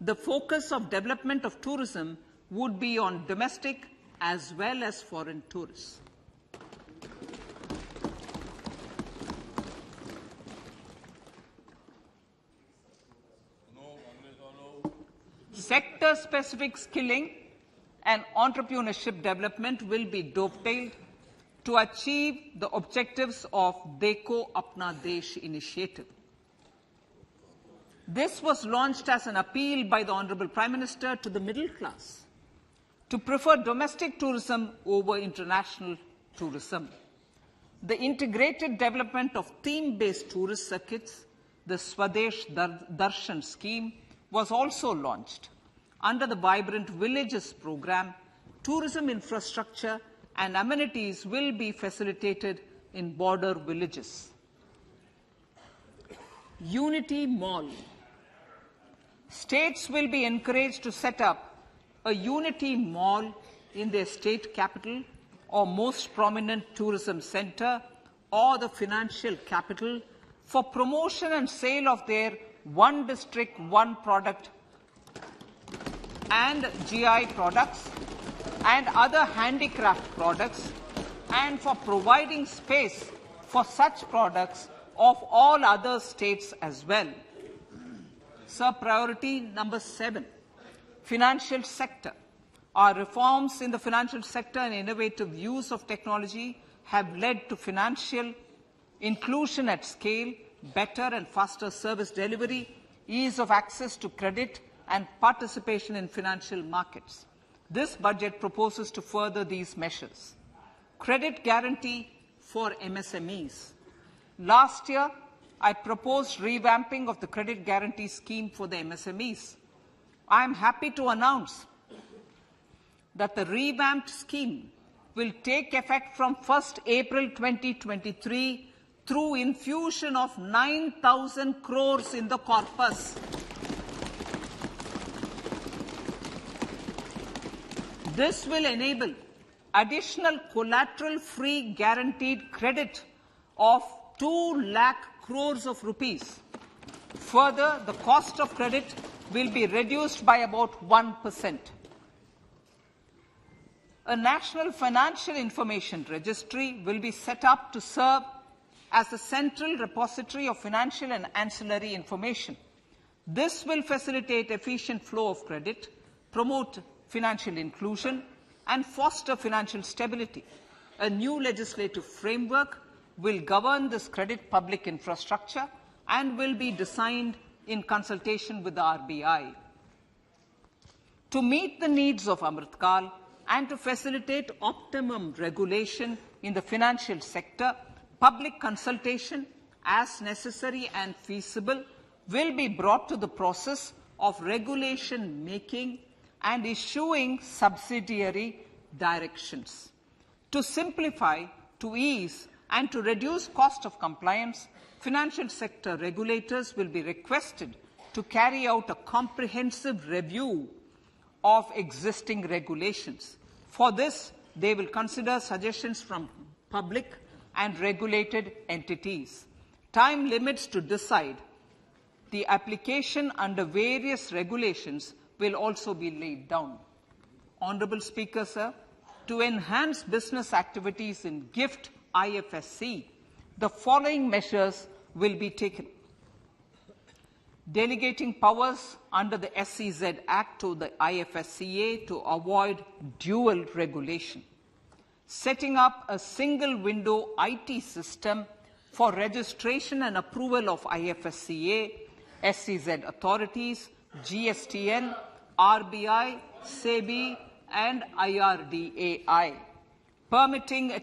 The focus of development of tourism would be on domestic as well as foreign tourists. Sector-specific skilling and entrepreneurship development will be dovetailed to achieve the objectives of Dekho Apna Desh initiative. This was launched as an appeal by the Honourable Prime Minister to the middle class to prefer domestic tourism over international tourism. The integrated development of theme-based tourist circuits, the Swadesh Darshan scheme, was also launched. Under the Vibrant Villages program, tourism infrastructure and amenities will be facilitated in border villages. Unity Mall. States will be encouraged to set up a Unity Mall in their state capital or most prominent tourism center or the financial capital for promotion and sale of their one district, one product and GI products and other handicraft products, and for providing space for such products of all other states as well. Sir, priority number 7, financial sector. Our reforms in the financial sector and innovative use of technology have led to financial inclusion at scale, better and faster service delivery, ease of access to credit, and participation in financial markets. This budget proposes to further these measures. Credit guarantee for MSMEs. Last year, I proposed revamping of the credit guarantee scheme for the MSMEs. I am happy to announce that the revamped scheme will take effect from 1st April 2023 through infusion of 9,000 crores in the corpus. This will enable additional collateral-free guaranteed credit of 2 lakh crores of rupees. Further, the cost of credit will be reduced by about 1%. A national financial information registry will be set up to serve as the central repository of financial and ancillary information. This will facilitate efficient flow of credit, promote financial inclusion, and foster financial stability. A new legislative framework will govern this credit public infrastructure and will be designed in consultation with the RBI. To meet the needs of Amrit Kal and to facilitate optimum regulation in the financial sector, public consultation, as necessary and feasible, will be brought to the process of regulation making and issuing subsidiary directions. To simplify, to ease, and to reduce cost of compliance, financial sector regulators will be requested to carry out a comprehensive review of existing regulations. For this, they will consider suggestions from public and regulated entities. Time limits to decide the application under various regulations will also be laid down. Honourable Speaker, sir, to enhance business activities in GIFT IFSC, the following measures will be taken. Delegating powers under the SEZ Act to the IFSCA to avoid dual regulation. Setting up a single window IT system for registration and approval of IFSCA, SEZ authorities, GSTN, RBI, SEBI, and IRDAI. Permitting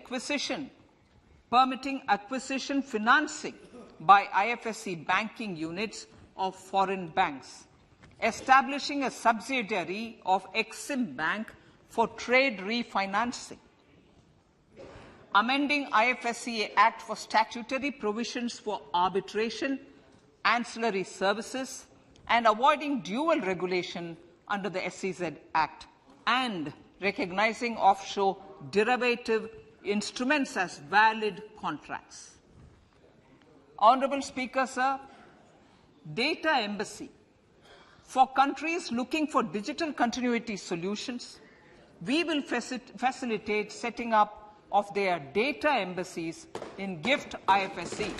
acquisition financing by IFSC banking units of foreign banks. Establishing a subsidiary of Exim Bank for trade refinancing. Amending IFSCA Act for statutory provisions for arbitration, ancillary services, and avoiding dual regulation under the SEZ Act, and recognizing offshore derivative instruments as valid contracts. Honourable Speaker, sir, data embassy. For countries looking for digital continuity solutions, we will facilitate setting up of their data embassies in GIFT IFSC.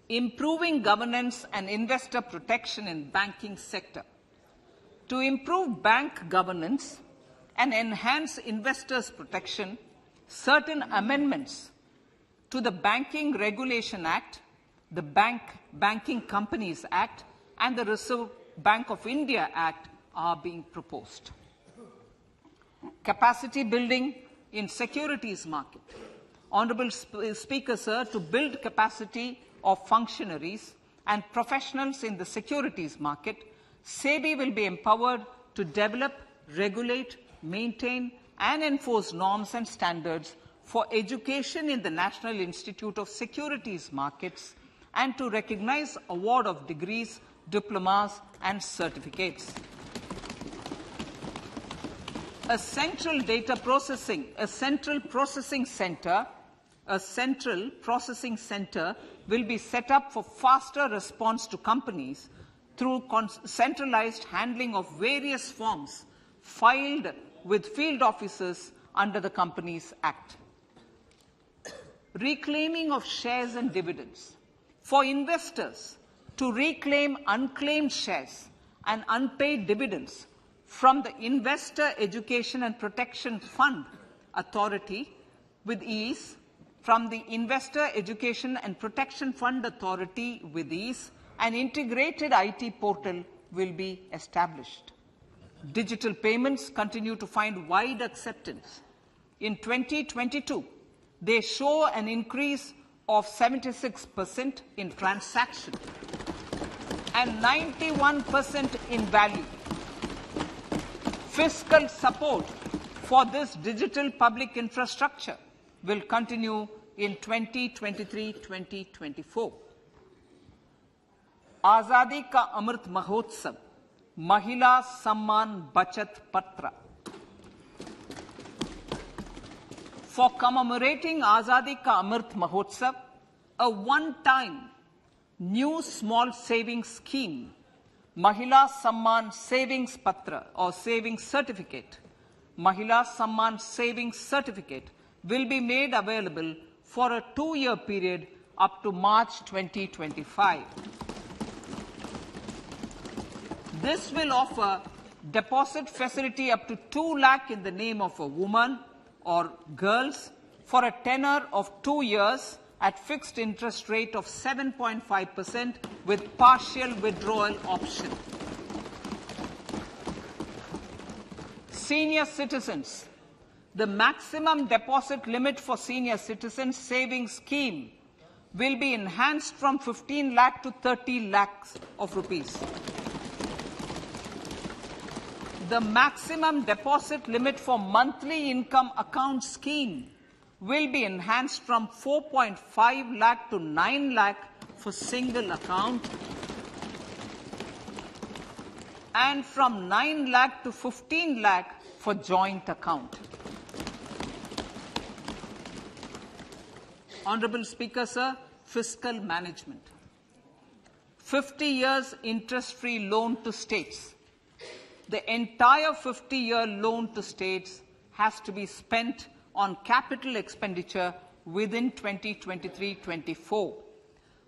Improving governance and investor protection in banking sector. To improve bank governance and enhance investors' protection, certain amendments to the Banking Regulation Act, the Banking Companies Act, and the Reserve Bank of India Act are being proposed. Capacity building in securities market. Honourable Speaker, sir, to build capacity of functionaries and professionals in the securities market, SEBI will be empowered to develop, regulate, maintain, and enforce norms and standards for education in the National Institute of Securities Markets and to recognize award of degrees, diplomas, and certificates. A central processing center will be set up for faster response to companies through centralized handling of various forms filed with field officers under the Companies Act. reclaiming of shares and dividends. For investors to reclaim unclaimed shares and unpaid dividends from the Investor Education and Protection Fund Authority with ease, from the Investor Education and Protection Fund Authority with ease, an integrated IT portal will be established. Digital payments continue to find wide acceptance. In 2022, they show an increase of 76% in transaction and 91% in value. Fiscal support for this digital public infrastructure will continue in 2023-2024. Azadi Ka Amrit Mahotsav, Mahila Samman Bachat Patra. For commemorating Azadi Ka Amrit Mahotsav, a one-time new small savings scheme, Mahila Samman Savings Patra or Savings Certificate, Mahila Samman Savings Certificate will be made available for a 2-year period up to March 2025. This will offer deposit facility up to 2 lakh in the name of a woman or girls for a tenure of 2 years at fixed interest rate of 7.5% with partial withdrawal option. Senior citizens. The maximum deposit limit for senior citizens savings scheme will be enhanced from 15 lakh to 30 lakhs of rupees. The maximum deposit limit for monthly income account scheme will be enhanced from 4.5 lakh to 9 lakh for single account and from 9 lakh to 15 lakh for joint account. Honorable Speaker, sir, fiscal management. 50 years interest-free loan to states. The entire 50-year loan to states has to be spent on capital expenditure within 2023-24.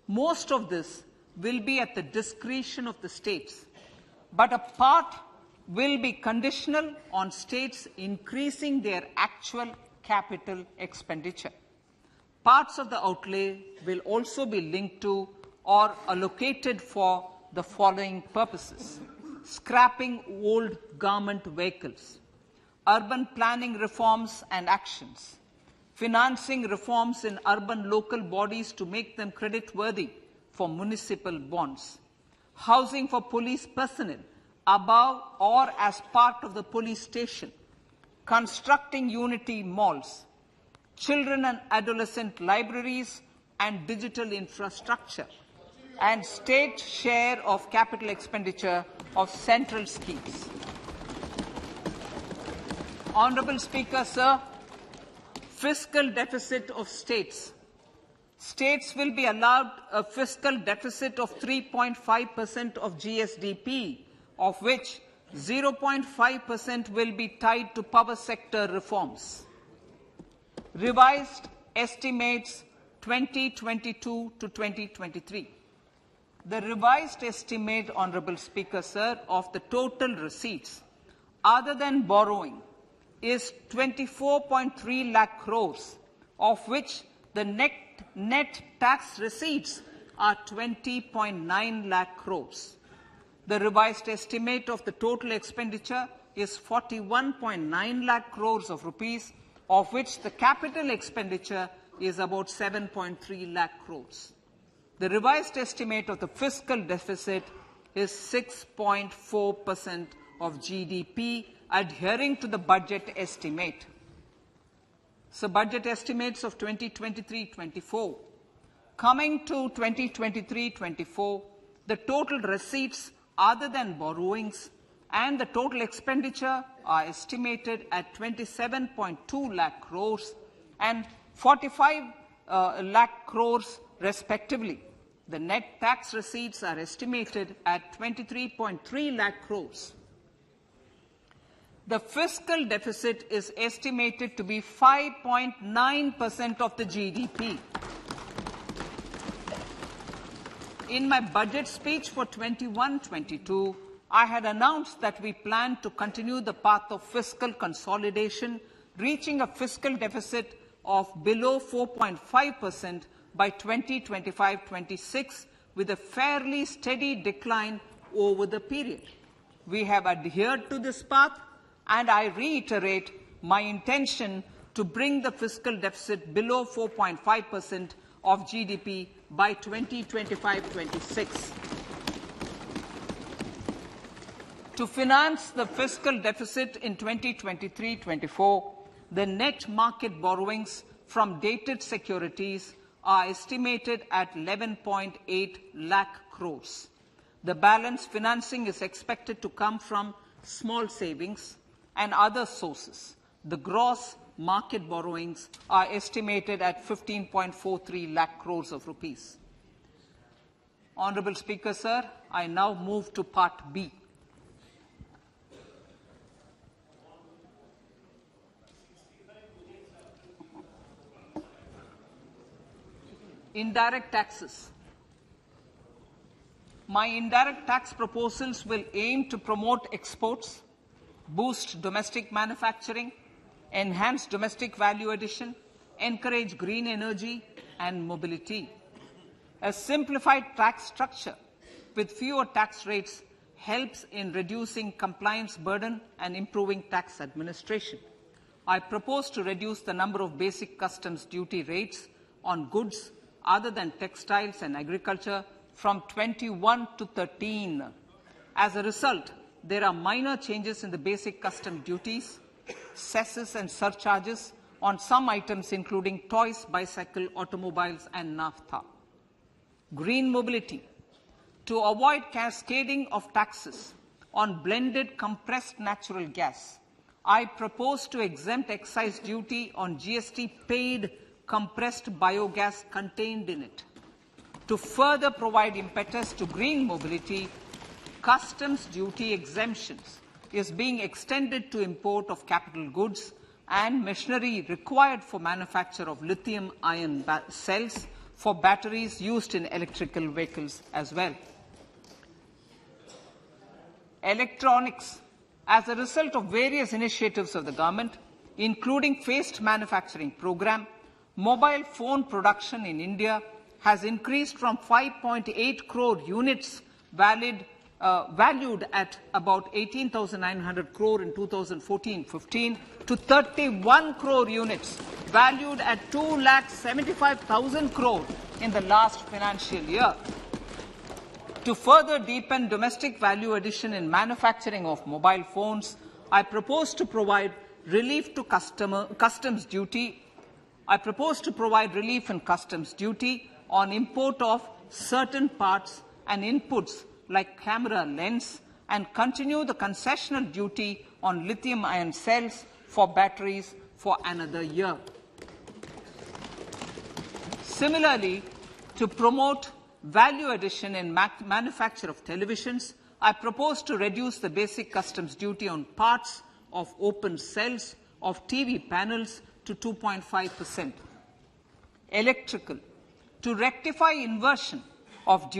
Most of this will be at the discretion of the states, but a part will be conditional on states increasing their actual capital expenditure. Parts of the outlay will also be linked to or allocated for the following purposes: scrapping old government vehicles, urban planning reforms and actions, financing reforms in urban local bodies to make them creditworthy for municipal bonds, housing for police personnel above or as part of the police station, constructing unity malls, children and adolescent libraries and digital infrastructure, and state share of capital expenditure of central schemes. Honorable Speaker, sir, fiscal deficit of states. States will be allowed a fiscal deficit of 3.5% of GSDP, of which 0.5% will be tied to power sector reforms. Revised estimates 2022 to 2023. The revised estimate, Honorable Speaker, sir, of the total receipts other than borrowing is 24.3 lakh crores, of which the net tax receipts are 20.9 lakh crores. The revised estimate of the total expenditure is 41.9 lakh crores of rupees, of which the capital expenditure is about 7.3 lakh crores. The revised estimate of the fiscal deficit is 6.4% of GDP, adhering to the budget estimate. So budget estimates of 2023-24. Coming to 2023-24, the total receipts other than borrowings and the total expenditure are estimated at 27.2 lakh crores and 45 lakh crores respectively. The net tax receipts are estimated at 23.3 lakh crores. The fiscal deficit is estimated to be 5.9% of the GDP. In my budget speech for 21-22, I had announced that we plan to continue the path of fiscal consolidation, reaching a fiscal deficit of below 4.5% by 2025-26, with a fairly steady decline over the period. We have adhered to this path, and I reiterate my intention to bring the fiscal deficit below 4.5% of GDP by 2025-26. To finance the fiscal deficit in 2023-24, the net market borrowings from dated securities are estimated at 11.8 lakh crores. The balance financing is expected to come from small savings and other sources. The gross market borrowings are estimated at 15.43 lakh crores of rupees. Honourable Speaker, sir, I now move to Part B. Indirect taxes. My indirect tax proposals will aim to promote exports, boost domestic manufacturing, enhance domestic value addition, encourage green energy and mobility. A simplified tax structure with fewer tax rates helps in reducing compliance burden and improving tax administration. I propose to reduce the number of basic customs duty rates on goods other than textiles and agriculture from 21 to 13. As a result, there are minor changes in the basic custom duties, cesses and surcharges on some items including toys, bicycle, automobiles and naphtha. Green mobility. To avoid cascading of taxes on blended compressed natural gas, I propose to exempt excise duty on GST paid compressed biogas contained in it. To further provide impetus to green mobility, customs duty exemptions is being extended to import of capital goods and machinery required for manufacture of lithium-ion cells for batteries used in electrical vehicles as well. Electronics. As a result of various initiatives of the government, including phased manufacturing program, mobile phone production in India has increased from 5.8 crore units valued at about 18,900 crore in 2014-15 to 31 crore units valued at 2,75,000 crore in the last financial year. To further deepen domestic value addition in manufacturing of mobile phones, I propose to provide relief to customs duty. I propose to provide relief in customs duty on import of certain parts and inputs like camera lens, and continue the concessional duty on lithium-ion cells for batteries for another year. Similarly, to promote value addition in manufacture of televisions, I propose to reduce the basic customs duty on parts of open cells of TV panels to 2.5%. Electrical. To rectify inversion of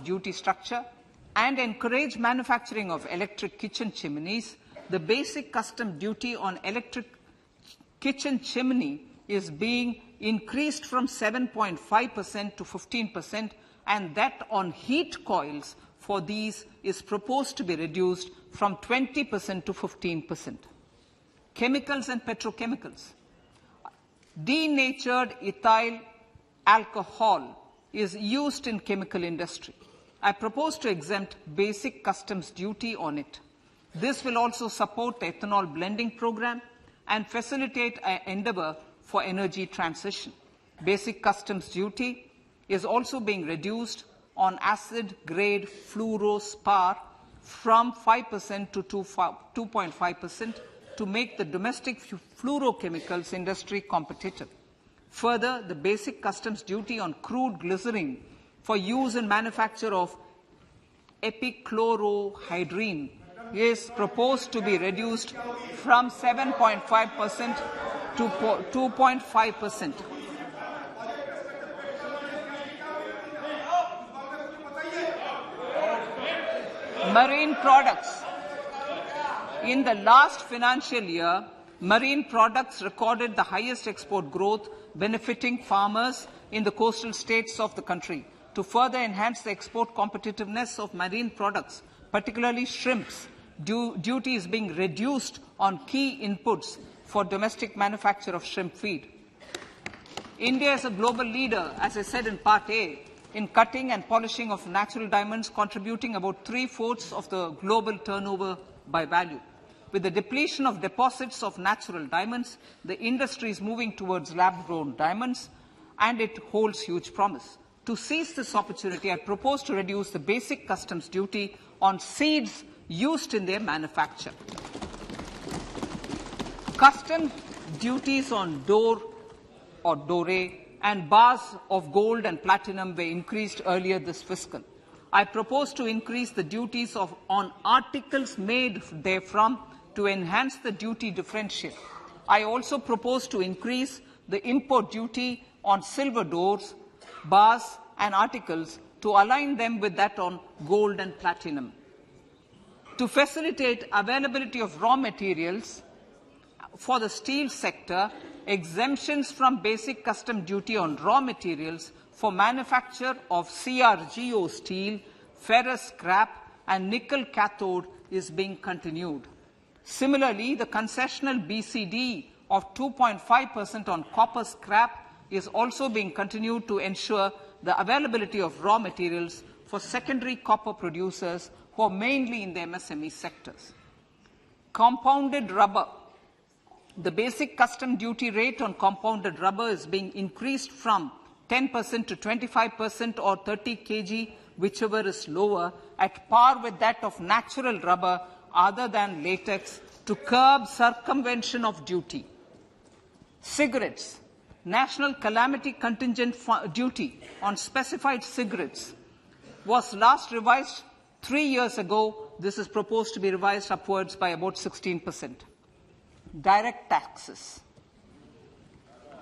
duty structure and encourage manufacturing of electric kitchen chimneys, the basic custom duty on electric kitchen chimney is being increased from 7.5% to 15%, and that on heat coils for these is proposed to be reduced from 20% to 15%. Chemicals and petrochemicals. Denatured ethyl alcohol is used in chemical industry. I propose to exempt basic customs duty on it. This will also support the ethanol blending program and facilitate an endeavour for energy transition. Basic customs duty is also being reduced on acid-grade fluorospar from 5% to 2.5% to make the domestic fluorochemicals industry competitive. Further, the basic customs duty on crude glycerine for use in manufacture of epichlorohydrin is proposed to be reduced from 7.5% to 2.5%. Marine products. In the last financial year, marine products recorded the highest export growth, benefiting farmers in the coastal states of the country. To further enhance the export competitiveness of marine products, particularly shrimps, duty is being reduced on key inputs for domestic manufacture of shrimp feed. India is a global leader, as I said in Part A, in cutting and polishing of natural diamonds, contributing about 3/4 of the global turnover by value. With the depletion of deposits of natural diamonds, the industry is moving towards lab-grown diamonds, and it holds huge promise. To seize this opportunity, I propose to reduce the basic customs duty on seeds used in their manufacture. Customs duties on door or doré and bars of gold and platinum were increased earlier this fiscal. I propose to increase the duties on articles made therefrom to enhance the duty differential. I also propose to increase the import duty on silver doors, bars and articles to align them with that on gold and platinum. To facilitate availability of raw materials for the steel sector, exemptions from basic custom duty on raw materials for manufacture of CRGO steel, ferrous scrap and nickel cathode is being continued. Similarly, the concessional BCD of 2.5% on copper scrap is also being continued to ensure the availability of raw materials for secondary copper producers who are mainly in the MSME sectors. Compounded rubber. The basic custom duty rate on compounded rubber is being increased from 10% to 25% or 30 kg, whichever is lower, at par with that of natural rubber other than latex, to curb circumvention of duty. Cigarettes. National calamity contingent duty on specified cigarettes was last revised 3 years ago. This is proposed to be revised upwards by about 16%. Direct taxes.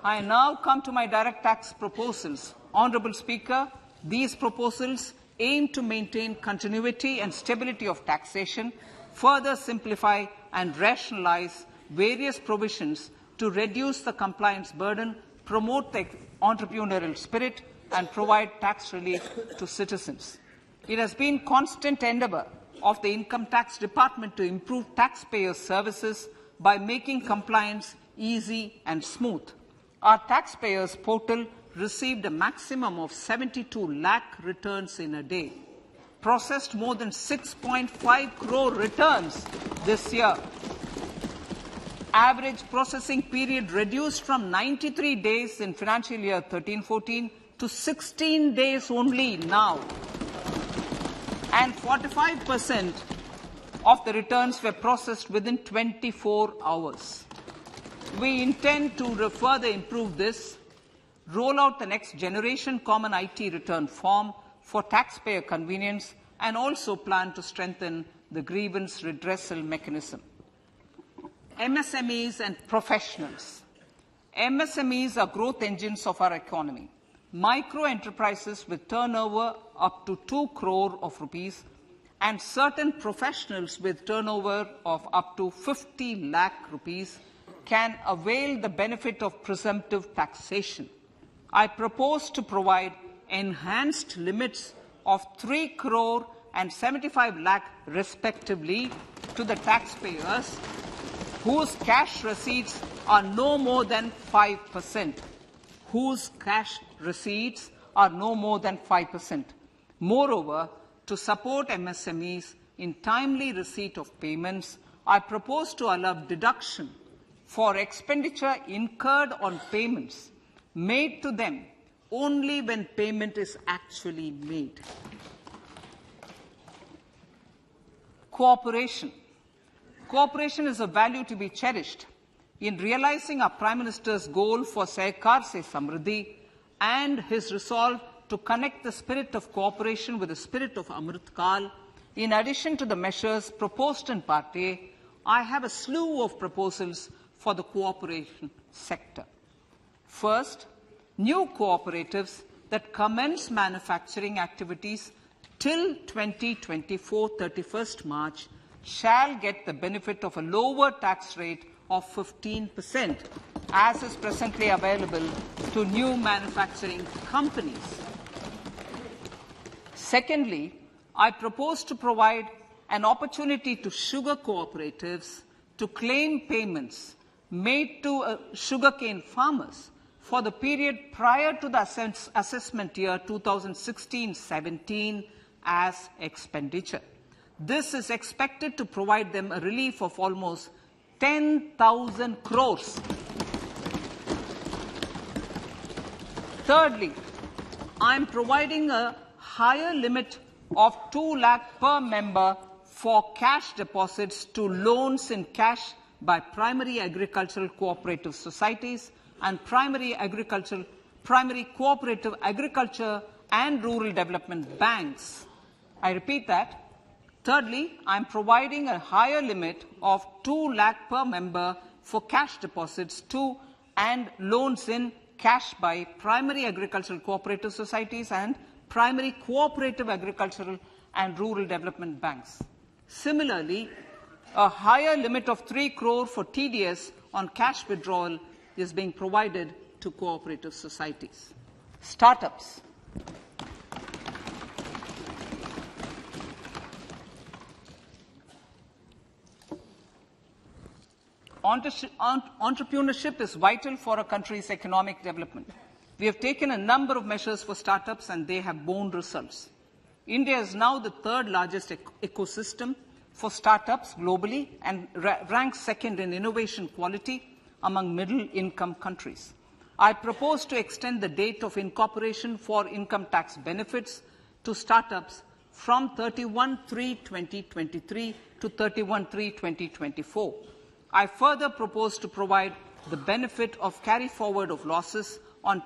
I now come to my direct tax proposals. Honourable Speaker, these proposals aim to maintain continuity and stability of taxation, further simplify and rationalize various provisions to reduce the compliance burden, promote the entrepreneurial spirit and provide tax relief to citizens. It has been constant endeavour of the Income Tax Department to improve taxpayers' services by making compliance easy and smooth. Our taxpayers portal received a maximum of 72 lakh returns in a day, processed more than 6.5 crore returns this year. Average processing period reduced from 93 days in financial year 13-14 to 16 days only now. And 45% of the returns were processed within 24 hours. We intend to further improve this, roll out the next generation common IT return form for taxpayer convenience, and also plan to strengthen the grievance redressal mechanism. MSMEs and professionals. MSMEs are growth engines of our economy. Micro enterprises with turnover up to 2 crore of rupees and certain professionals with turnover of up to 50 lakh rupees can avail the benefit of presumptive taxation. I propose to provide enhanced limits of 3 crore and 75 lakh respectively to the taxpayers whose cash receipts are no more than 5%. Whose cash receipts are no more than 5%. Moreover, to support MSMEs in timely receipt of payments, I propose to allow deduction for expenditure incurred on payments made to them only when payment is actually made. Cooperation. Cooperation is a value to be cherished. In realizing our Prime Minister's goal for Sehkar Se Samriddhi and his resolve to connect the spirit of cooperation with the spirit of Amrit Kal, In addition to the measures proposed in Part A, I have a slew of proposals for the cooperation sector. First, new cooperatives that commence manufacturing activities till 2024, 31st March, shall get the benefit of a lower tax rate of 15%, as is presently available to new manufacturing companies. Secondly, I propose to provide an opportunity to sugar cooperatives to claim payments made to sugarcane farmers for the period prior to the assessment year 2016-17 as expenditure. This is expected to provide them a relief of almost 10,000 crores. Thirdly, I am providing a higher limit of 2 lakh per member for cash deposits to loans in cash by primary agricultural cooperative societies and primary cooperative agriculture and rural development banks. I repeat that. Thirdly, I am providing a higher limit of 2 lakh per member for cash deposits to and loans in cash by primary agricultural cooperative societies and primary cooperative agricultural and rural development banks. Similarly, a higher limit of 3 crore for TDS on cash withdrawal is being provided to cooperative societies. Startups. Entrepreneurship is vital for a country's economic development. We have taken a number of measures for startups and they have borne results. India is now the third largest ecosystem for startups globally and ranks second in innovation quality among middle-income countries. I propose to extend the date of incorporation for income tax benefits to startups from 31/3/2023 to 31/3/2024. I further propose to provide the benefit of carry forward of losses on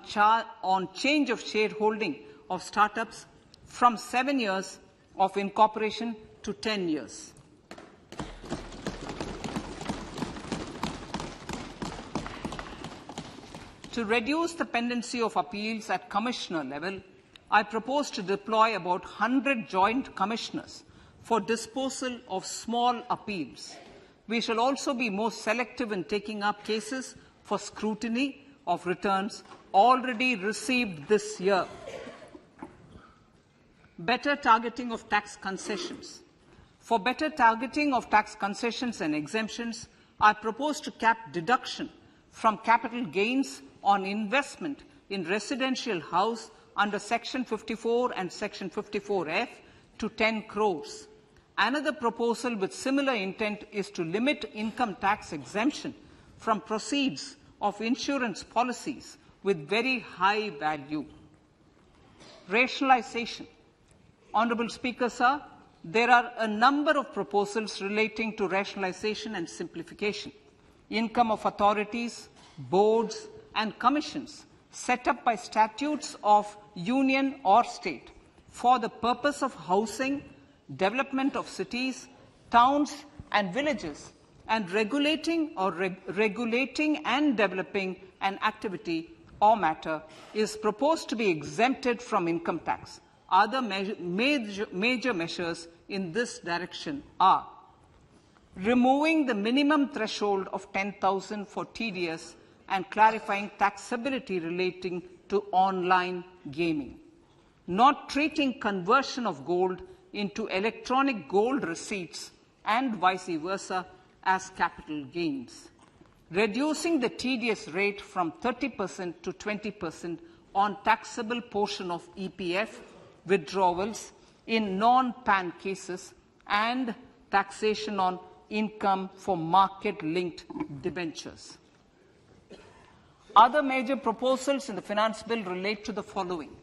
change of shareholding of startups from 7 years of incorporation to 10 years. To reduce the pendency of appeals at commissioner level, I propose to deploy about 100 joint commissioners for disposal of small appeals. We shall also be more selective in taking up cases for scrutiny of returns already received this year. Better targeting of tax concessions. For better targeting of tax concessions and exemptions, I propose to cap deduction from capital gains on investment in residential house under Section 54 and Section 54F to 10 crores. Another proposal with similar intent is to limit income tax exemption from proceeds of insurance policies with very high value. Rationalization. Honourable Speaker, sir, there are a number of proposals relating to rationalization and simplification. Income of authorities, boards, and commissions set up by statutes of union or state for the purpose of housing, development of cities, towns, and villages, and regulating and developing an activity or matter is proposed to be exempted from income tax. Other major measures in this direction are removing the minimum threshold of 10,000 for TDS and clarifying taxability relating to online gaming, not treating conversion of gold into electronic gold receipts and vice versa as capital gains, reducing the TDS rate from 30% to 20% on taxable portion of EPF withdrawals in non-PAN cases, and taxation on income for market-linked debentures. Other major proposals in the finance bill relate to the following: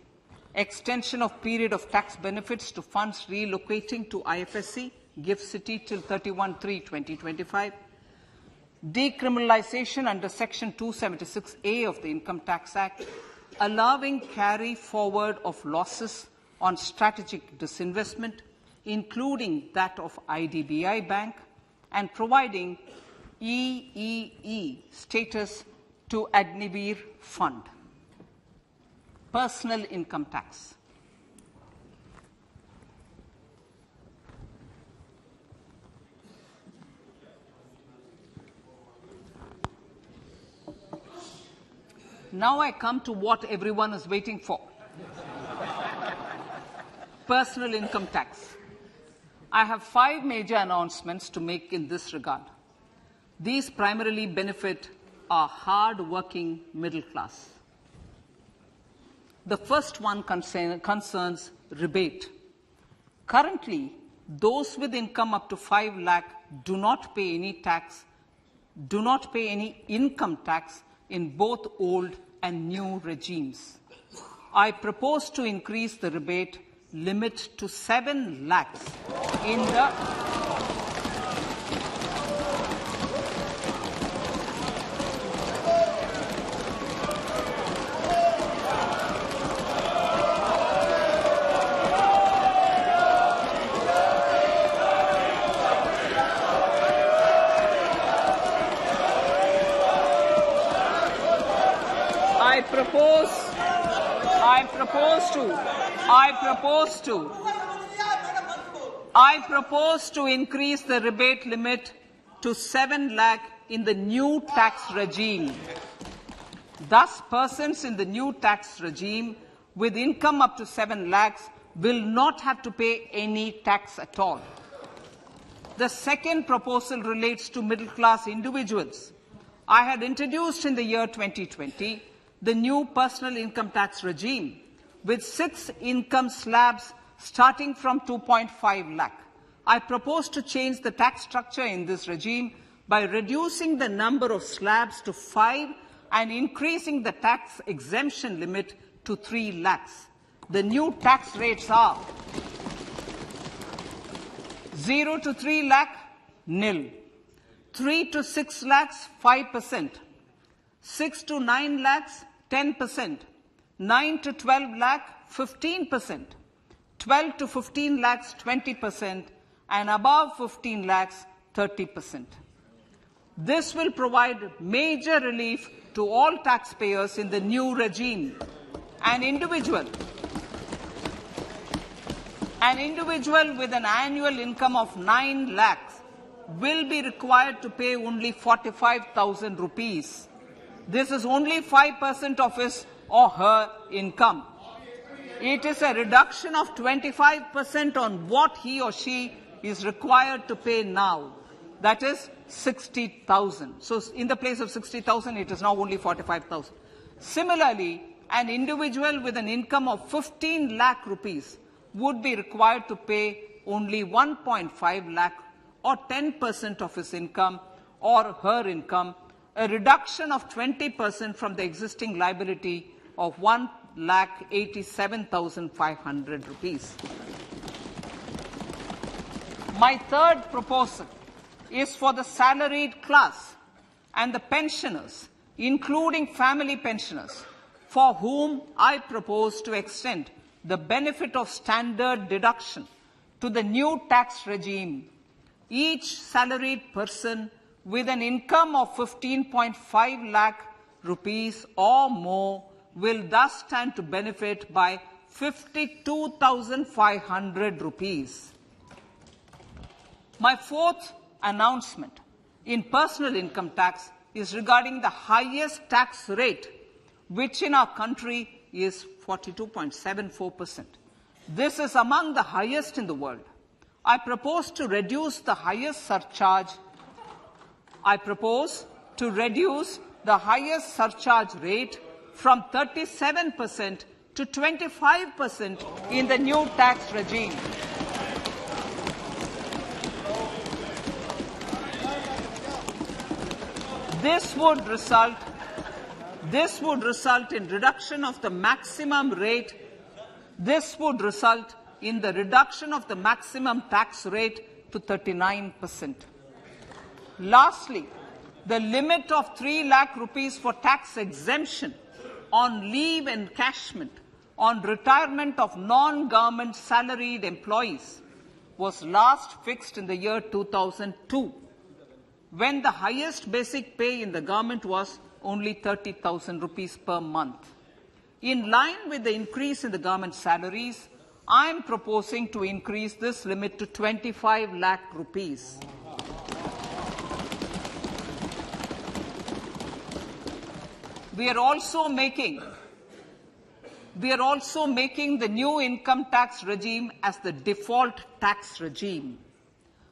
extension of period of tax benefits to funds relocating to IFSC, GIFT City till 31/3/2025, decriminalization under Section 276A of the Income Tax Act, allowing carry forward of losses on strategic disinvestment, including that of IDBI Bank, and providing EEE status to Agnivir Fund. Personal income tax. Now I come to what everyone is waiting for. Personal income tax. I have 5 major announcements to make in this regard. These primarily benefit our hard-working middle class. The first one concerns rebate. Currently, those with income up to 5 lakh do not pay any income tax in both old and new regimes. I propose to increase the rebate limit to 7 lakhs in the I propose to increase the rebate limit to 7 lakh in the new tax regime. Thus, persons in the new tax regime with income up to 7 lakhs will not have to pay any tax at all. The second proposal relates to middle-class individuals. I had introduced in the year 2020 the new personal income tax regime with 6 income slabs starting from 2.5 lakh. I propose to change the tax structure in this regime by reducing the number of slabs to 5 and increasing the tax exemption limit to 3 lakhs. The new tax rates are 0 to 3 lakh, nil. 3 to 6 lakhs, 5%. 6 to 9 lakhs, 10%. 9 to 12 lakh, 15%. 12 to 15 lakhs, 20%. And above 15 lakhs, 30%. This will provide major relief to all taxpayers in the new regime. An individual with an annual income of 9 lakhs will be required to pay only 45,000 rupees. This is only 5% of his or her income. It is a reduction of 25% on what he or she is required to pay now. That is 60,000. So in the place of 60,000, it is now only 45,000. Similarly, an individual with an income of 15 lakh rupees would be required to pay only 1.5 lakh or 10% of his income or her income, a reduction of 20% from the existing liability of 1,87,500 rupees. My third proposal is for the salaried class and the pensioners, including family pensioners, for whom I propose to extend the benefit of standard deduction to the new tax regime. Each salaried person with an income of 15.5 lakh rupees or more will thus stand to benefit by 52,500 rupees. My fourth announcement in personal income tax is regarding the highest tax rate, which in our country is 42.74%. This is among the highest in the world. I propose to reduce the highest surcharge. Rate from 37% to 25% in the new tax regime. This would result in reduction of the maximum rate. This would result in the reduction of the maximum tax rate to 39%. Lastly, the limit of 3 lakh rupees for tax exemption on leave encashment on retirement of non-government salaried employees was last fixed in the year 2002, when the highest basic pay in the government was only 30,000 rupees per month. In line with the increase in the government salaries, I am proposing to increase this limit to 25 lakh rupees. We are also making the new income tax regime as the default tax regime.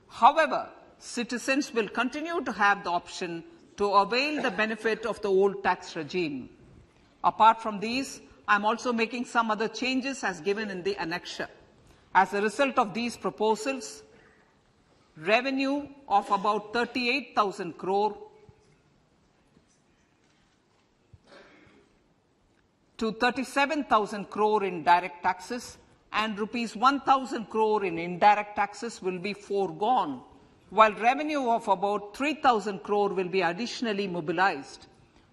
However, citizens will continue to have the option to avail the benefit of the old tax regime. Apart from these, I am also making some other changes as given in the annexure. As a result of these proposals, revenue of about 38,000 crore to 37,000 crore in direct taxes and rupees 1,000 crore in indirect taxes will be foregone, while revenue of about 3,000 crore will be additionally mobilized.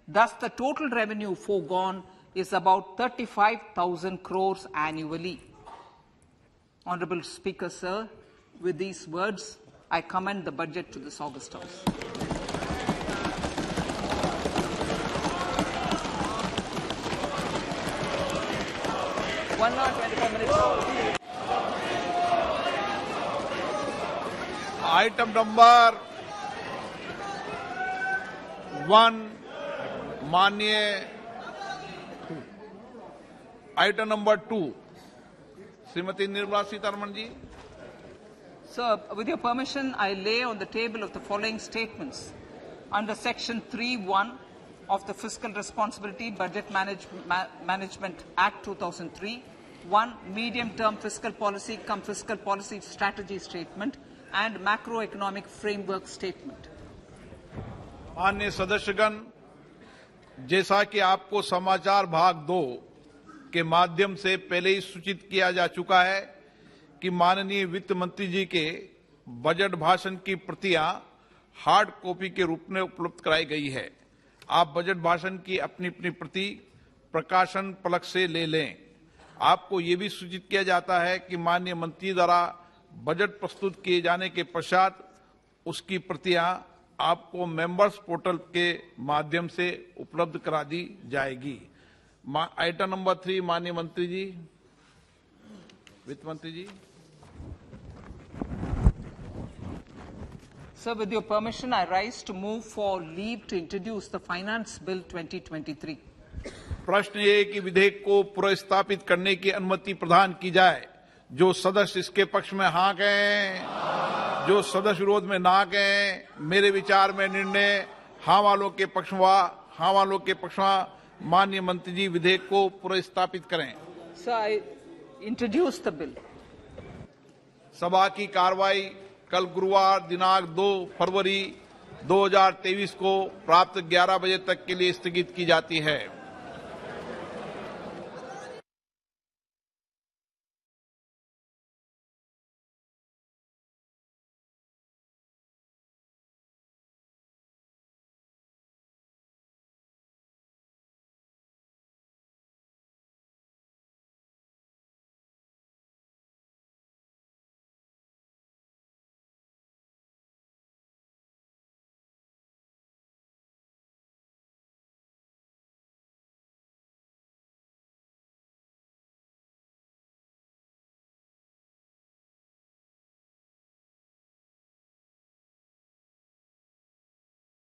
Thus, the total revenue foregone is about 35,000 crores annually. Honorable Speaker, sir, with these words, I commend the budget to this August House. One hour, 25 minutes. Item number 1, माननीय Item number 2, Shrimati Nirmala Sitharaman ji. Sir, with your permission, I lay on the table of the following statements. Under Section 3(1) of the Fiscal Responsibility Budget Management Act 2003, 1. Medium-term fiscal policy cum fiscal policy strategy statement and macroeconomic framework statement. माननीय सदस्यगण, जैसा कि आपको समाचार भाग 2 के माध्यम से पहले ही सूचित किया जा चुका है कि माननीय वित्त मंत्री जी के बजट भाषण की प्रतियां हार्ड कॉपी के रूप में उपलब्ध कराई गई है. आप बजट भाषण की अपनी अपनी प्रति प्रकाशन पलक से ले लें. आपको ये भी सूचित किया जाता है कि माननीय मंत्री द्वारा बजट प्रस्तुत किए जाने के पश्चात उसकी प्रतियां आपको मेंबर्स पोर्टल के माध्यम से उपलब्ध करा दी जाएगी. आइटम नंबर 3, माननीय मंत्री जी, वित्त मंत्री जी. Sir, with your permission, I rise to move for leave to introduce the Finance Bill 2023. प्रश्न ये कि विधेयक को पुनर्स्थापित करने की अनुमति प्रदान की जाए. जो सदस्य इसके पक्ष में हाँ कहें, जो सदस्य विरोध में ना कहें. मेरे विचार में निर्णय हाँ वालों के पक्ष में माननीय मंत्री जी विधेयक को पुनर्स्थापित करें. Sir, I introduce the bill. सभा की कार्रवाई कल गुरुवार दिनांक 2 फरवरी 2023 को प्राप्त 11 बजे तक के लिए स्थगित की जाती है.